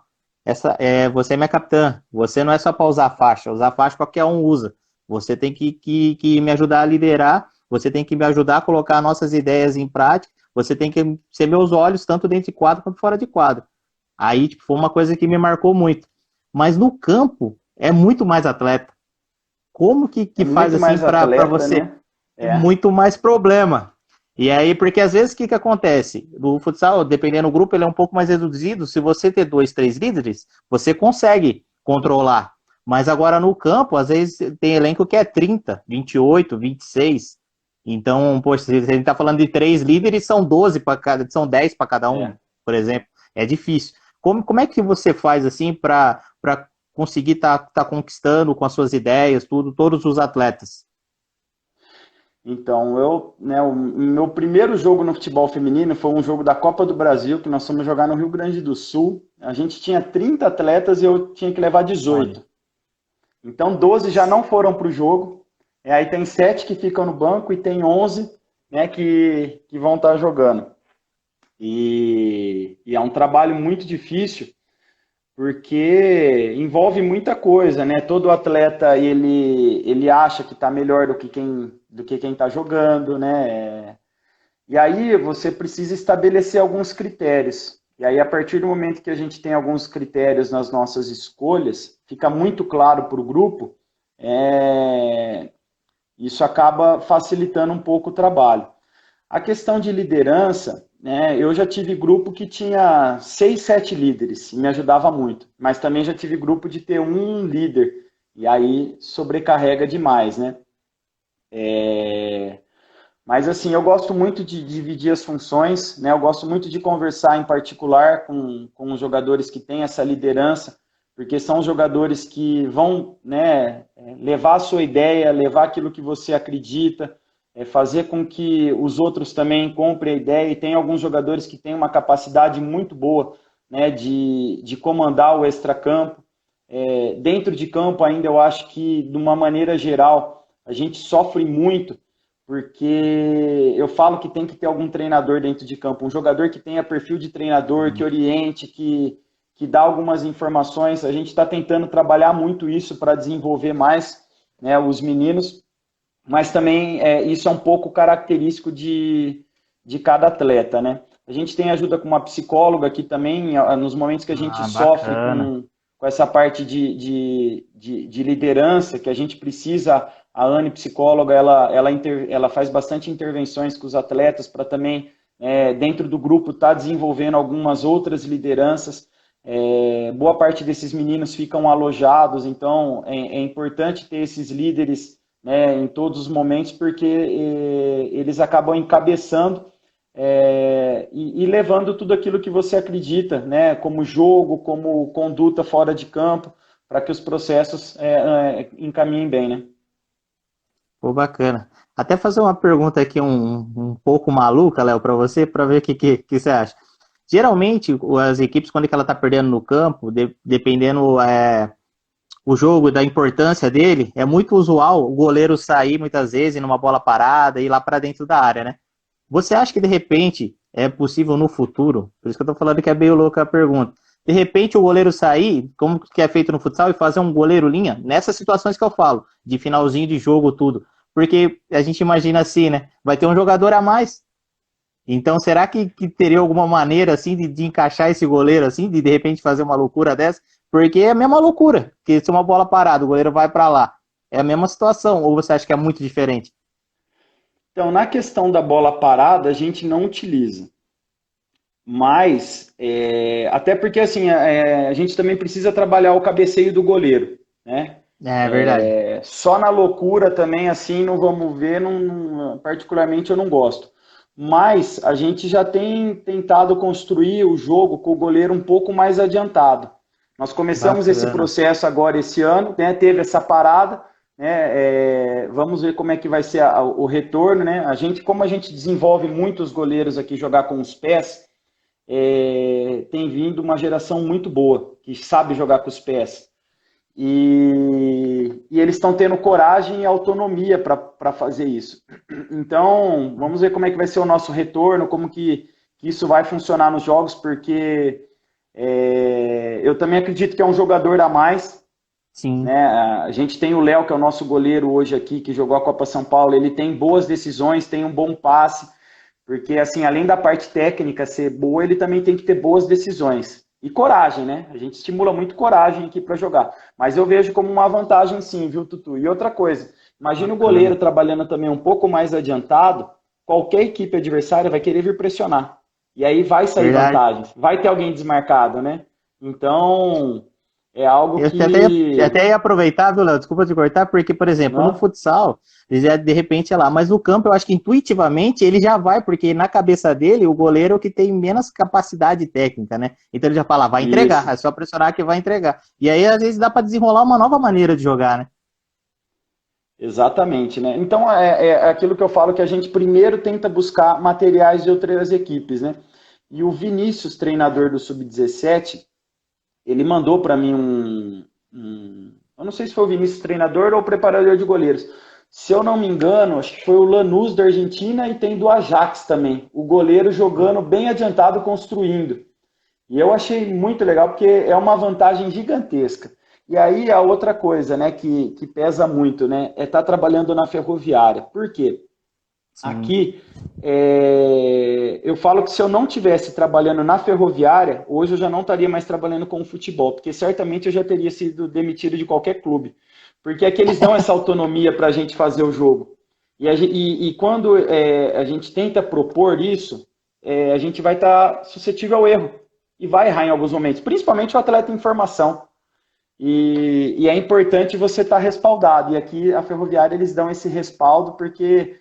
você é minha capitã, você não é só para usar faixa qualquer um usa. Você tem que me ajudar a liderar, você tem que me ajudar a colocar nossas ideias em prática, você tem que ser meus olhos, tanto dentro de quadro quanto fora de quadro. Aí, tipo, foi uma coisa que me marcou muito. Mas no campo, é muito mais atleta. Como que faz Muito assim mais para atleta, você? né? É muito mais problema. E aí, porque às vezes o que acontece? No futsal, dependendo do grupo, ele é um pouco mais reduzido. Se você ter 2, 3 líderes, você consegue controlar. Mas agora no campo, às vezes tem elenco que é 30, 28, 26. Então, poxa, se a gente está falando de 3 líderes, são 12 para cada, são 10 para cada um, por exemplo. É difícil. Como é que você faz assim para conseguir tá conquistando com as suas ideias, tudo, todos os atletas? Então, o meu primeiro jogo no futebol feminino foi um jogo da Copa do Brasil, que nós fomos jogar no Rio Grande do Sul. A gente tinha 30 atletas e eu tinha que levar 18. Olha. Então, 12 já não foram para o jogo. Aí tem 7 que ficam no banco e tem 11, né, que vão estar jogando. E é um trabalho muito difícil, porque envolve muita coisa, né? Todo atleta ele acha que está melhor do que quem está jogando, né? E aí você precisa estabelecer alguns critérios. E aí, a partir do momento que a gente tem alguns critérios nas nossas escolhas, fica muito claro para o grupo, isso acaba facilitando um pouco o trabalho. A questão de liderança, né, eu já tive grupo que tinha 6, 7 líderes, e me ajudava muito. Mas também já tive grupo de ter um líder, e aí sobrecarrega demais, né? Mas assim, eu gosto muito de dividir as funções, né? Eu gosto muito de conversar em particular com os jogadores que têm essa liderança, porque são os jogadores que vão, né, levar a sua ideia, levar aquilo que você acredita, fazer com que os outros também comprem a ideia. E tem alguns jogadores que têm uma capacidade muito boa, né, de comandar o extracampo. Dentro de campo ainda eu acho que, de uma maneira geral, a gente sofre muito, porque eu falo que tem que ter algum treinador dentro de campo, um jogador que tenha perfil de treinador, que oriente, que dá algumas informações. A gente está tentando trabalhar muito isso para desenvolver mais, né, os meninos, mas também isso é um pouco característico de cada atleta, né? A gente tem ajuda com uma psicóloga aqui também, nos momentos que a gente sofre Bacana. com essa parte de liderança, que a gente precisa. A Anne, psicóloga, ela faz bastante intervenções com os atletas para também, dentro do grupo, estar desenvolvendo algumas outras lideranças. boa parte desses meninos ficam alojados, então é importante ter esses líderes, né, em todos os momentos, porque eles acabam encabeçando e levando tudo aquilo que você acredita, né, como jogo, como conduta fora de campo, para que os processos encaminhem bem, né? Pô, bacana. Até fazer uma pergunta aqui um pouco maluca, Léo, para você, para ver o que você acha. Geralmente, as equipes, quando é que ela tá perdendo no campo, dependendo o jogo, da importância dele, é muito usual o goleiro sair muitas vezes numa bola parada e ir lá para dentro da área, né? Você acha que de repente é possível no futuro? Por isso que eu tô falando que é meio louca a pergunta. De repente o goleiro sair, como que é feito no futsal, e fazer um goleiro linha, nessas situações que eu falo, de finalzinho de jogo, tudo. Porque a gente imagina assim, né? Vai ter um jogador a mais. Então, será que teria alguma maneira assim de encaixar esse goleiro assim, de repente fazer uma loucura dessa? Porque é a mesma loucura, que se uma bola parada, o goleiro vai para lá. É a mesma situação, ou você acha que é muito diferente? Então, na questão da bola parada, a gente não utiliza. Mas, até porque assim, a gente também precisa trabalhar o cabeceio do goleiro, né? É verdade. Só na loucura também, assim, não vamos ver, particularmente eu não gosto. Mas a gente já tem tentado construir o jogo com o goleiro um pouco mais adiantado. Nós começamos esse Bacana. processo agora esse ano, né? Teve essa parada, né? Vamos ver como é que vai ser o retorno, né? Como a gente desenvolve muitos goleiros aqui jogar com os pés, tem vindo uma geração muito boa, que sabe jogar com os pés. E eles estão tendo coragem e autonomia para fazer isso. Então, vamos ver como é que vai ser o nosso retorno, como que isso vai funcionar nos jogos, porque eu também acredito que é um jogador a mais. Sim. Né? A gente tem o Léo, que é o nosso goleiro hoje aqui, que jogou a Copa São Paulo, ele tem boas decisões, tem um bom passe, porque, assim, além da parte técnica ser boa, ele também tem que ter boas decisões. E coragem, né? A gente estimula muito coragem aqui para jogar. Mas eu vejo como uma vantagem, sim, viu, Tutu? E outra coisa, imagina o goleiro Bacana. trabalhando também um pouco mais adiantado, qualquer equipe adversária vai querer vir pressionar. E aí vai sair Verdade. vantagem. Vai ter alguém desmarcado, né? Então, é algo Eu até ia que. aproveitar, viu, Léo? Desculpa te cortar, porque, por exemplo, no Não? futsal, ele já, de repente é lá, mas no campo eu acho que intuitivamente ele já vai, porque na cabeça dele o goleiro é o que tem menos capacidade técnica, né? Então ele já fala, vai entregar, Isso. é só pressionar que vai entregar. E aí às vezes dá para desenrolar uma nova maneira de jogar, né? Exatamente, né? Então é aquilo que eu falo que a gente primeiro tenta buscar materiais de outras equipes, né? E o Vinícius, treinador do Sub-17, ele mandou para mim eu não sei se foi o Vinícius treinador ou o preparador de goleiros. Se eu não me engano, acho que foi o Lanús da Argentina e tem do Ajax também. O goleiro jogando bem adiantado, construindo. E eu achei muito legal porque é uma vantagem gigantesca. E aí a outra coisa, né, que pesa muito, né, é estar trabalhando na ferroviária. Por quê? Sim. Aqui, eu falo que se eu não tivesse trabalhando na ferroviária, hoje eu já não estaria mais trabalhando com o futebol, porque certamente eu já teria sido demitido de qualquer clube. Porque aqui eles dão essa autonomia para a gente fazer o jogo. E quando a gente tenta propor isso, a gente vai estar suscetível ao erro e vai errar em alguns momentos, principalmente o atleta em formação. E é importante você estar respaldado. E aqui a Ferroviária eles dão esse respaldo porque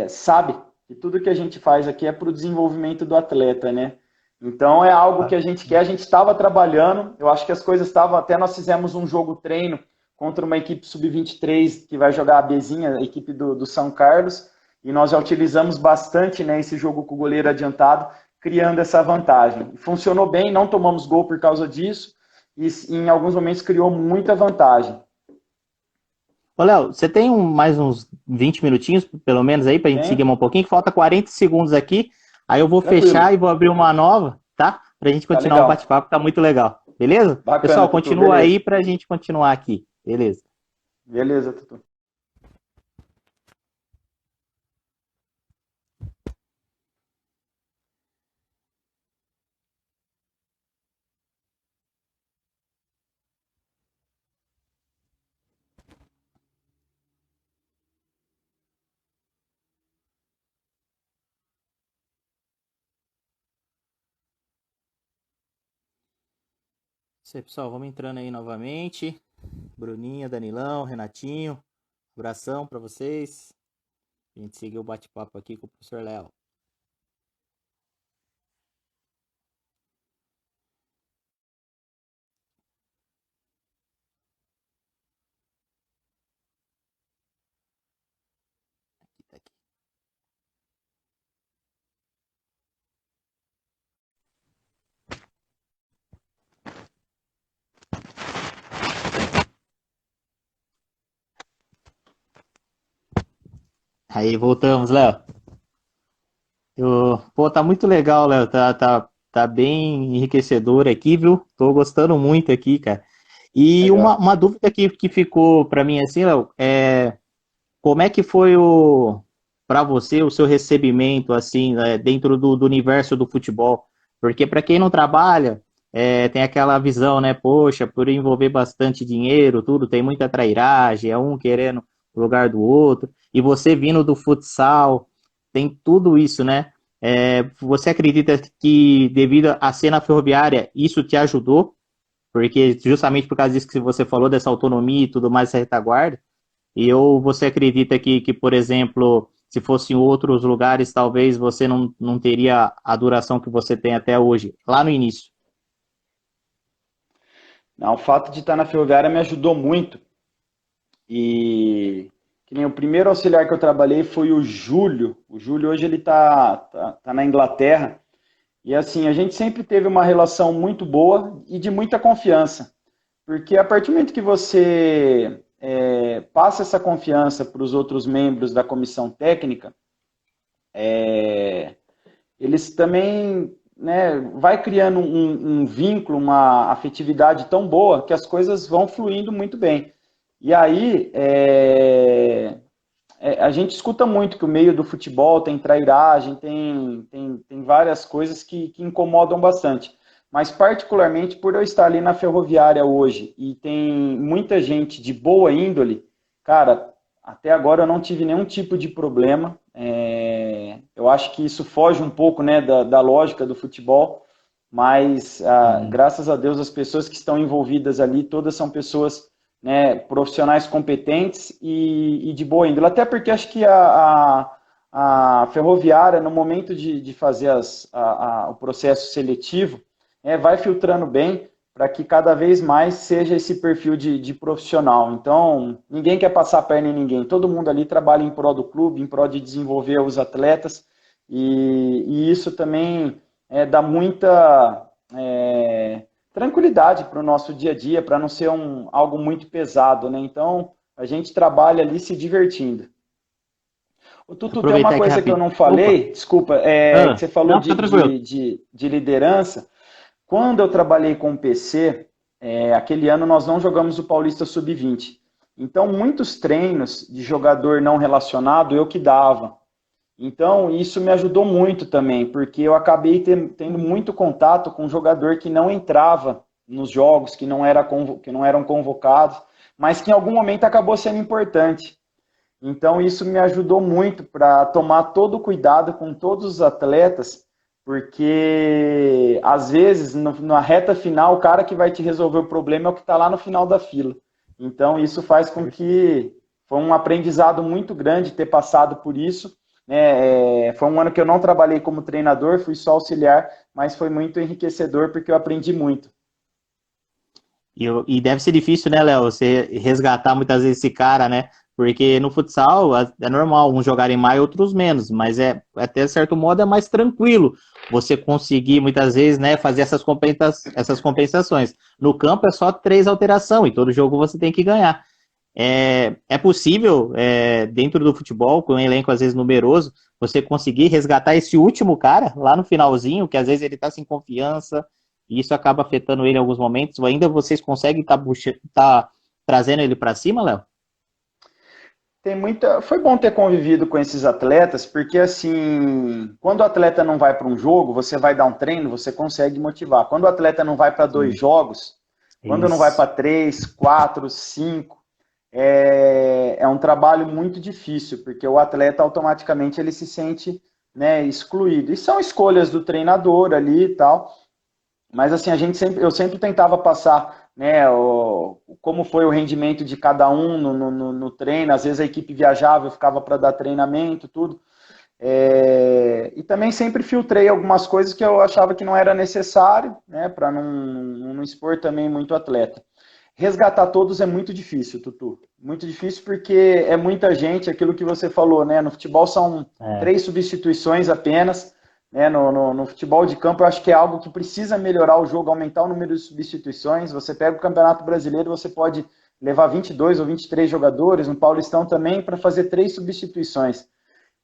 sabe que tudo que a gente faz aqui é para o desenvolvimento do atleta, né? Então é algo que a gente quer, a gente estava trabalhando, eu acho que as coisas estavam, até nós fizemos um jogo treino contra uma equipe sub-23 que vai jogar a Bezinha, a equipe do São Carlos, e nós já utilizamos bastante, né, esse jogo com o goleiro adiantado, criando essa vantagem. Funcionou bem, não tomamos gol por causa disso, e em alguns momentos criou muita vantagem. Ô, Léo, você tem mais uns 20 minutinhos, pelo menos, aí, pra gente seguir Tem? um pouquinho, que falta 40 segundos aqui. Aí eu vou fechar e Tranquilo. vou abrir uma nova, tá? Pra gente Tá continuar o legal. bate-papo, tá muito legal. Beleza? Bacana, Pessoal, Tutu. continua aí Beleza. pra gente continuar aqui. Beleza. Beleza, Tutu. Isso aí, pessoal, vamos entrando aí novamente. Bruninha, Danilão, Renatinho, abração para vocês. A gente seguiu o bate-papo aqui com o professor Léo. Aqui, tá aqui. Aí, voltamos, Léo. Pô, tá muito legal, Léo. Tá bem enriquecedor aqui, viu? Tô gostando muito aqui, cara. E Legal. uma dúvida que ficou para mim assim, Léo, como é que foi para você o seu recebimento assim, dentro do universo do futebol? Porque para quem não trabalha, tem aquela visão, né? Poxa, por envolver bastante dinheiro, tudo, tem muita trairagem, é um querendo o lugar do outro. E você vindo do futsal, tem tudo isso, né? Você acredita que devido à cena ferroviária, isso te ajudou? Porque justamente por causa disso que você falou, dessa autonomia e tudo mais, essa retaguarda, ou você acredita que, por exemplo, se fosse em outros lugares, talvez você não teria a duração que você tem até hoje, lá no início? Não, o fato de estar na Ferroviária me ajudou muito. E que nem o primeiro auxiliar que eu trabalhei foi o Júlio. O Júlio hoje ele tá na Inglaterra. E assim, a gente sempre teve uma relação muito boa e de muita confiança. Porque a partir do momento que você passa essa confiança para os outros membros da comissão técnica, eles também, né, vai criando um vínculo, uma afetividade tão boa que as coisas vão fluindo muito bem. E aí, a gente escuta muito que o meio do futebol tem trairagem, tem várias coisas que incomodam bastante. Mas, particularmente, por eu estar ali na Ferroviária hoje e tem muita gente de boa índole, cara, até agora eu não tive nenhum tipo de problema. Eu acho que isso foge um pouco, né, da lógica do futebol, mas Sim. graças a Deus as pessoas que estão envolvidas ali, todas são pessoas, né, profissionais competentes e de boa índole. Até porque acho que a ferroviária, no momento de fazer o processo seletivo, vai filtrando bem para que cada vez mais seja esse perfil de profissional. Então, ninguém quer passar a perna em ninguém. Todo mundo ali trabalha em prol do clube, em prol de desenvolver os atletas, e isso também dá muita tranquilidade para o nosso dia a dia, para não ser algo muito pesado, né? Então, a gente trabalha ali se divertindo. O Tutu, tem uma Aproveitar aqui coisa que eu rapidinho. não Opa! falei, desculpa, que Ah, você falou não, fica tranquilo. de liderança. Quando eu trabalhei com o PC, aquele ano nós não jogamos o Paulista Sub-20. Então, muitos treinos de jogador não relacionado eu que dava. Então, isso me ajudou muito também, porque eu acabei tendo muito contato com um jogador que não entrava nos jogos, que não eram convocados, mas que em algum momento acabou sendo importante. Então, isso me ajudou muito para tomar todo o cuidado com todos os atletas, porque às vezes, na reta final, o cara que vai te resolver o problema é o que está lá no final da fila. Então, isso faz com que foi um aprendizado muito grande ter passado por isso, né? Foi um ano que eu não trabalhei como treinador, fui só auxiliar, mas foi muito enriquecedor porque eu aprendi muito. E deve ser difícil, né, Léo, você resgatar muitas vezes esse cara, né? Porque no futsal é normal, uns jogarem mais, outros menos, mas até certo modo é mais tranquilo você conseguir muitas vezes, né, fazer essas compensações. No campo é só 3 alterações e todo jogo você tem que ganhar. É possível, dentro do futebol, com um elenco às vezes numeroso, você conseguir resgatar esse último cara lá no finalzinho, que às vezes ele tá sem confiança, e isso acaba afetando ele em alguns momentos, ou ainda vocês conseguem tá trazendo ele para cima, Léo? Foi bom ter convivido com esses atletas, porque assim, quando o atleta não vai para um jogo, você vai dar um treino, você consegue motivar. Quando o atleta não vai para dois Sim, jogos, quando não vai isso. para três, quatro, cinco, é um trabalho muito difícil, porque o atleta automaticamente ele se sente, né, excluído. E são escolhas do treinador ali e tal, Mas assim, eu sempre tentava passar, né, como foi o rendimento de cada um no treino. Às vezes a equipe viajava, eu ficava para dar treinamento, tudo. E também sempre filtrei algumas coisas que eu achava que não era necessário, né, para não expor também muito atleta. Resgatar todos é muito difícil, Tutu. Muito difícil porque é muita gente, aquilo que você falou, né? No futebol são É, 3 substituições apenas. Né? No futebol de campo, eu acho que é algo que precisa melhorar o jogo, aumentar o número de substituições. Você pega o Campeonato Brasileiro, você pode levar 22 ou 23 jogadores, no Paulistão também, para fazer 3 substituições.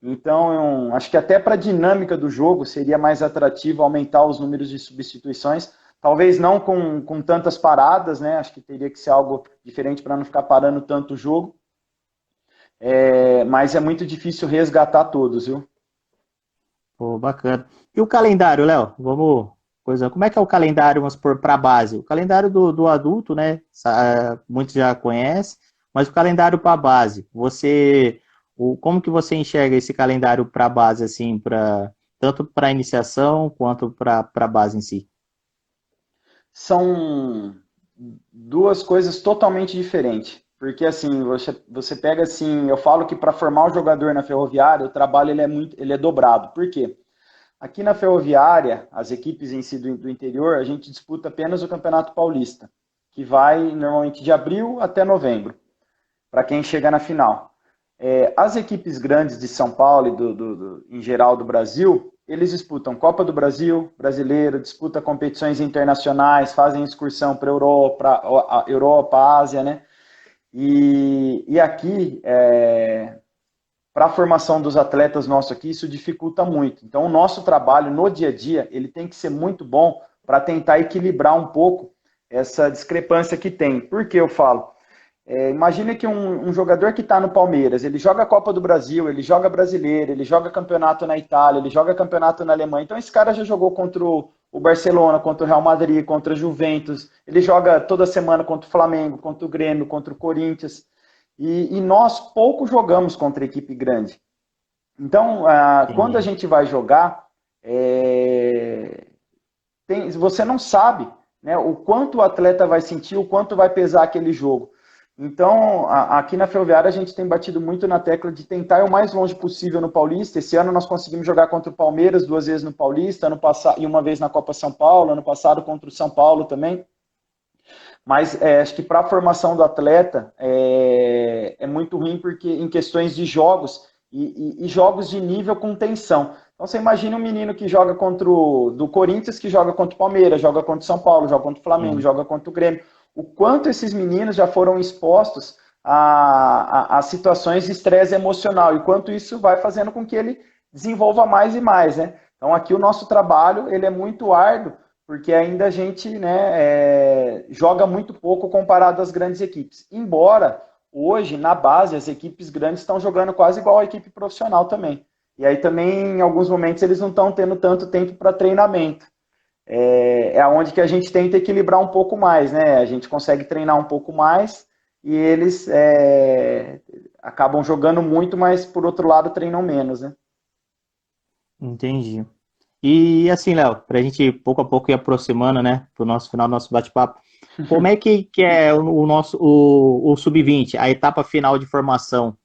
Então, eu acho que até para a dinâmica do jogo seria mais atrativo aumentar os números de substituições. Talvez não com tantas paradas, né? Acho que teria que ser algo diferente para não ficar parando tanto o jogo. Mas é muito difícil resgatar todos, viu? pô, bacana. E o calendário, Léo? Como é que é o calendário, vamos supor, para a base? O calendário do adulto, né? Muitos já conhecem, mas o calendário para a base, como que você enxerga esse calendário para a base, assim, tanto para a iniciação quanto para a base em si? São duas coisas totalmente diferentes. Porque assim, você pega assim, eu falo que para formar o jogador na Ferroviária, o trabalho ele é dobrado. Por quê? Aqui na Ferroviária, as equipes em si do interior, a gente disputa apenas o Campeonato Paulista, que vai normalmente de abril até novembro, para quem chega na final. As equipes grandes de São Paulo e em geral do Brasil, eles disputam Copa do Brasil, Brasileiro, disputam competições internacionais, fazem excursão para Europa, Ásia, né? E aqui, para a formação dos atletas nossos aqui, isso dificulta muito. Então, o nosso trabalho no dia a dia, ele tem que ser muito bom para tentar equilibrar um pouco essa discrepância que tem. Por que eu falo? Imagina que um jogador que está no Palmeiras, ele joga a Copa do Brasil, ele joga Brasileiro, ele joga campeonato na Itália, ele joga campeonato na Alemanha. Então esse cara já jogou contra o Barcelona, contra o Real Madrid, contra a Juventus. Ele joga toda semana contra o Flamengo, contra o Grêmio, contra o Corinthians. E nós pouco jogamos contra equipe grande. Então, quando a Entendi. gente gente vai jogar, você não sabe, né, o quanto o atleta vai sentir, o quanto vai pesar aquele jogo. Então, aqui na Ferroviária, a gente tem batido muito na tecla de tentar ir o mais longe possível no Paulista. Esse ano nós conseguimos jogar contra o Palmeiras 2 vezes no Paulista, ano passado, e uma vez na Copa São Paulo, ano passado contra o São Paulo também. Mas acho que para a formação do atleta é muito ruim porque em questões de jogos e jogos de nível com tensão. Então você imagina um menino que joga do Corinthians, que joga contra o Palmeiras, joga contra o São Paulo, joga contra o Flamengo, Sim, joga contra o Grêmio. O quanto esses meninos já foram expostos a situações de estresse emocional e quanto isso vai fazendo com que ele desenvolva mais e mais, né? Então aqui o nosso trabalho ele é muito árduo porque ainda a gente, né, joga muito pouco comparado às grandes equipes. Embora hoje, na base, as equipes grandes estão jogando quase igual a equipe profissional também. E aí também, em alguns momentos, eles não estão tendo tanto tempo para treinamento. É onde que a gente tenta equilibrar um pouco mais, né? A gente consegue treinar um pouco mais e eles acabam jogando muito, mas por outro lado treinam menos, né? entendi. E assim, Léo, para a gente pouco a pouco ir aproximando, né, para o nosso final do nosso bate-papo, como é que é o nosso o sub-20, a etapa final de formação?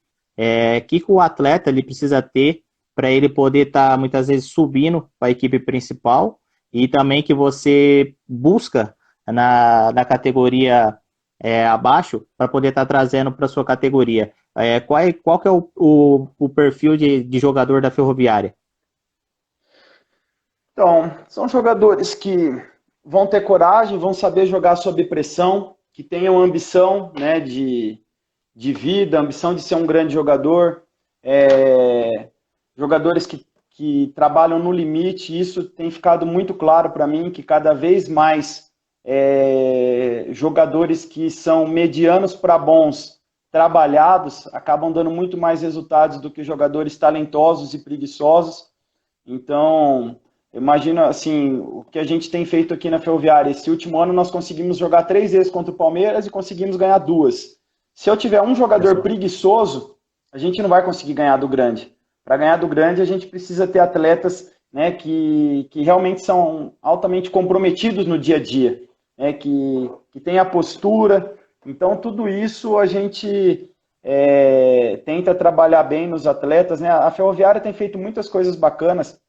Que o atleta ele precisa ter para ele poder estar muitas vezes subindo para a equipe principal e também que você busca na categoria abaixo para poder estar trazendo para sua categoria? Qual que é o perfil de jogador da Ferroviária? Então, são jogadores que vão ter coragem, vão saber jogar sob pressão, que tenham ambição, né, de vida, ambição de ser um grande jogador, jogadores que trabalham no limite. Isso tem ficado muito claro para mim, que cada vez mais jogadores que são medianos para bons, trabalhados, acabam dando muito mais resultados do que jogadores talentosos e preguiçosos. Então, imagina assim, o que a gente tem feito aqui na Ferroviária. Esse último ano nós conseguimos jogar 3 vezes contra o Palmeiras e conseguimos ganhar 2. Se eu tiver um Olha jogador só. preguiçoso, a gente não vai conseguir ganhar do grande. Para ganhar do grande, a gente precisa ter atletas né, que realmente são altamente comprometidos no dia a dia, né, que tem a postura. Então, tudo isso a gente tenta trabalhar bem nos atletas, né? A Ferroviária tem feito muitas coisas bacanas.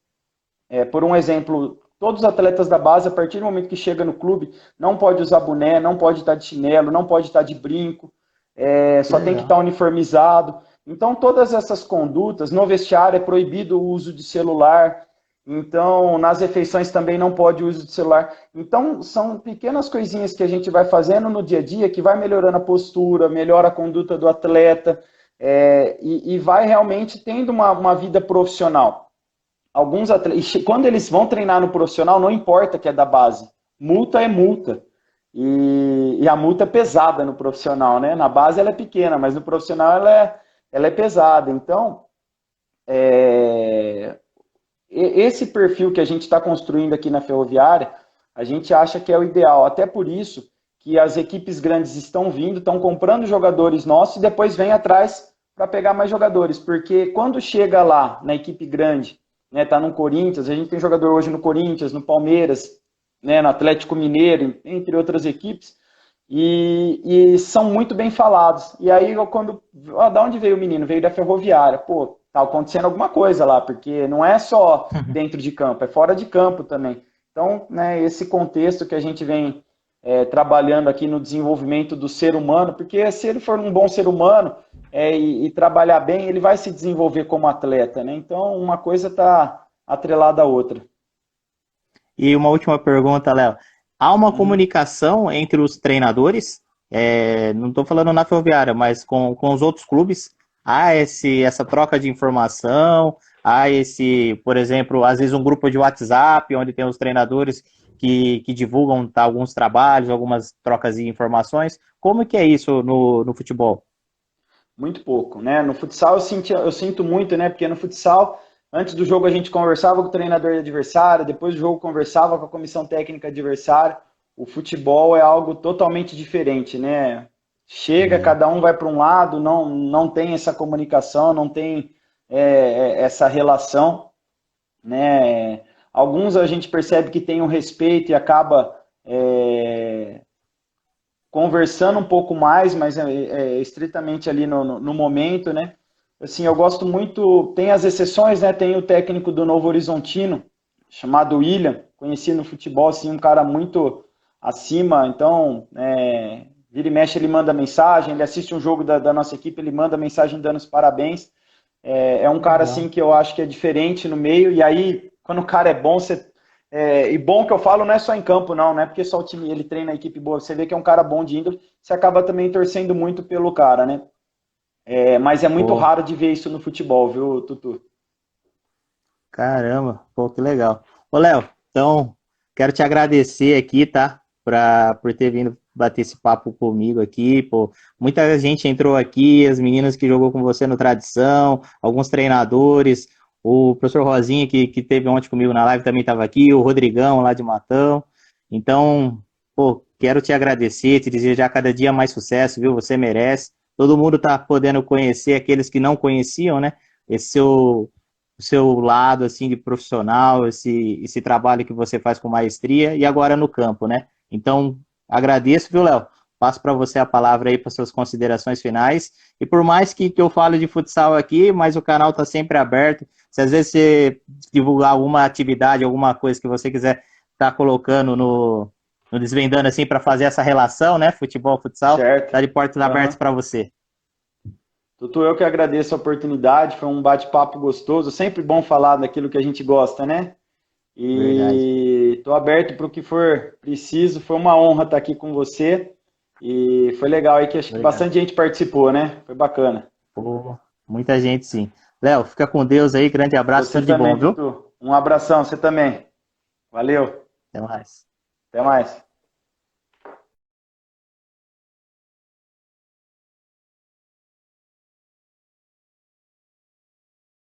Por um exemplo, todos os atletas da base, a partir do momento que chega no clube, não pode usar boné, não pode estar de chinelo, não pode estar de brinco, só tem que Legal. estar uniformizado. Então, todas essas condutas, no vestiário é proibido o uso de celular, então, nas refeições também não pode o uso de celular. Então, são pequenas coisinhas que a gente vai fazendo no dia a dia que vai melhorando a postura, melhora a conduta do atleta, e vai realmente tendo uma vida profissional. Alguns atletas, quando eles vão treinar no profissional, não importa que é da base, multa é multa. E a multa é pesada no profissional, né? Na base ela é pequena, mas no profissional ela é pesada. Então, esse perfil que a gente está construindo aqui na Ferroviária, a gente acha que é o ideal. Até por isso que as equipes grandes estão vindo, estão comprando jogadores nossos e depois vem atrás para pegar mais jogadores. Porque quando chega lá na equipe grande, né, tá no Corinthians, a gente tem jogador hoje no Corinthians, no Palmeiras, né, no Atlético Mineiro, entre outras equipes, e são muito bem falados. E aí, da onde veio o menino? Veio da Ferroviária. Pô, tá acontecendo alguma coisa lá, porque não é só dentro de campo, é fora de campo também. Então, né, esse contexto que a gente vem trabalhando aqui no desenvolvimento do ser humano, porque se ele for um bom ser humano e trabalhar bem, ele vai se desenvolver como atleta, né? Então, uma coisa está atrelada à outra. E uma última pergunta, Léo. Há uma Uhum. comunicação entre os treinadores? Não estou falando na Ferroviária, mas com os outros clubes? Há essa troca de informação? Há por exemplo, às vezes um grupo de WhatsApp, onde tem os treinadores que divulgam alguns trabalhos, algumas trocas de informações? Como que é isso no futebol? Muito pouco, né? No futsal eu sinto muito, né? Porque no futsal, antes do jogo a gente conversava com o treinador adversário, depois do jogo conversava com a comissão técnica adversária. O futebol é algo totalmente diferente, né? Chega, É, cada um vai para um lado, não tem essa comunicação, não tem essa relação, né? Alguns a gente percebe que tem um respeito e acaba conversando um pouco mais, mas estritamente ali no momento, né? Assim, eu gosto muito, tem as exceções, né? Tem o técnico do Novo Horizontino, chamado William, conhecido no futebol, assim, um cara muito acima, então, vira e mexe ele manda mensagem, ele assiste um jogo da nossa equipe, ele manda mensagem dando os parabéns, um cara assim legal. que eu acho que é diferente no meio, e aí, quando o cara é bom, e bom que eu falo não é só em campo, não é porque só o time ele treina a equipe boa, você vê que é um cara bom de índole, você acaba também torcendo muito pelo cara, né? Mas é muito Pô, raro de ver isso no futebol, viu, Tutu? caramba, pô, que legal. Ô, Léo, então, quero te agradecer aqui, tá? Por ter vindo bater esse papo comigo aqui, pô. Muita gente entrou aqui, as meninas que jogou com você no Tradição, alguns treinadores, o professor Rosinha, que teve ontem comigo na live, também estava aqui, o Rodrigão, lá de Matão. Então, pô, quero te agradecer, te desejar cada dia mais sucesso, viu? Você merece. Todo mundo tá podendo conhecer aqueles que não conheciam, né? Esse seu lado assim de profissional, esse trabalho que você faz com maestria e agora no campo, né? Então, agradeço, viu, Léo? Passo para você a palavra aí para suas considerações finais. E por mais que eu fale de futsal aqui, mas o canal está sempre aberto. Se às vezes você divulgar alguma atividade, alguma coisa que você quiser estar colocando no Desvendando assim para fazer essa relação, né? Futebol, futsal, Certo? tá de portas abertas Uhum. para você. Tutu, eu que agradeço a oportunidade, foi um bate-papo gostoso, sempre bom falar daquilo que a gente gosta, né? Verdade. E estou aberto para o que for preciso, foi uma honra estar aqui com você e foi legal aí que acho que Obrigado. bastante gente participou, né? Foi bacana. Pô, muita gente, sim. Léo, fica com Deus aí. Grande abraço, Você tudo de bom, também, viu? Tutu. Um abração, você também. Valeu, Até mais. até mais.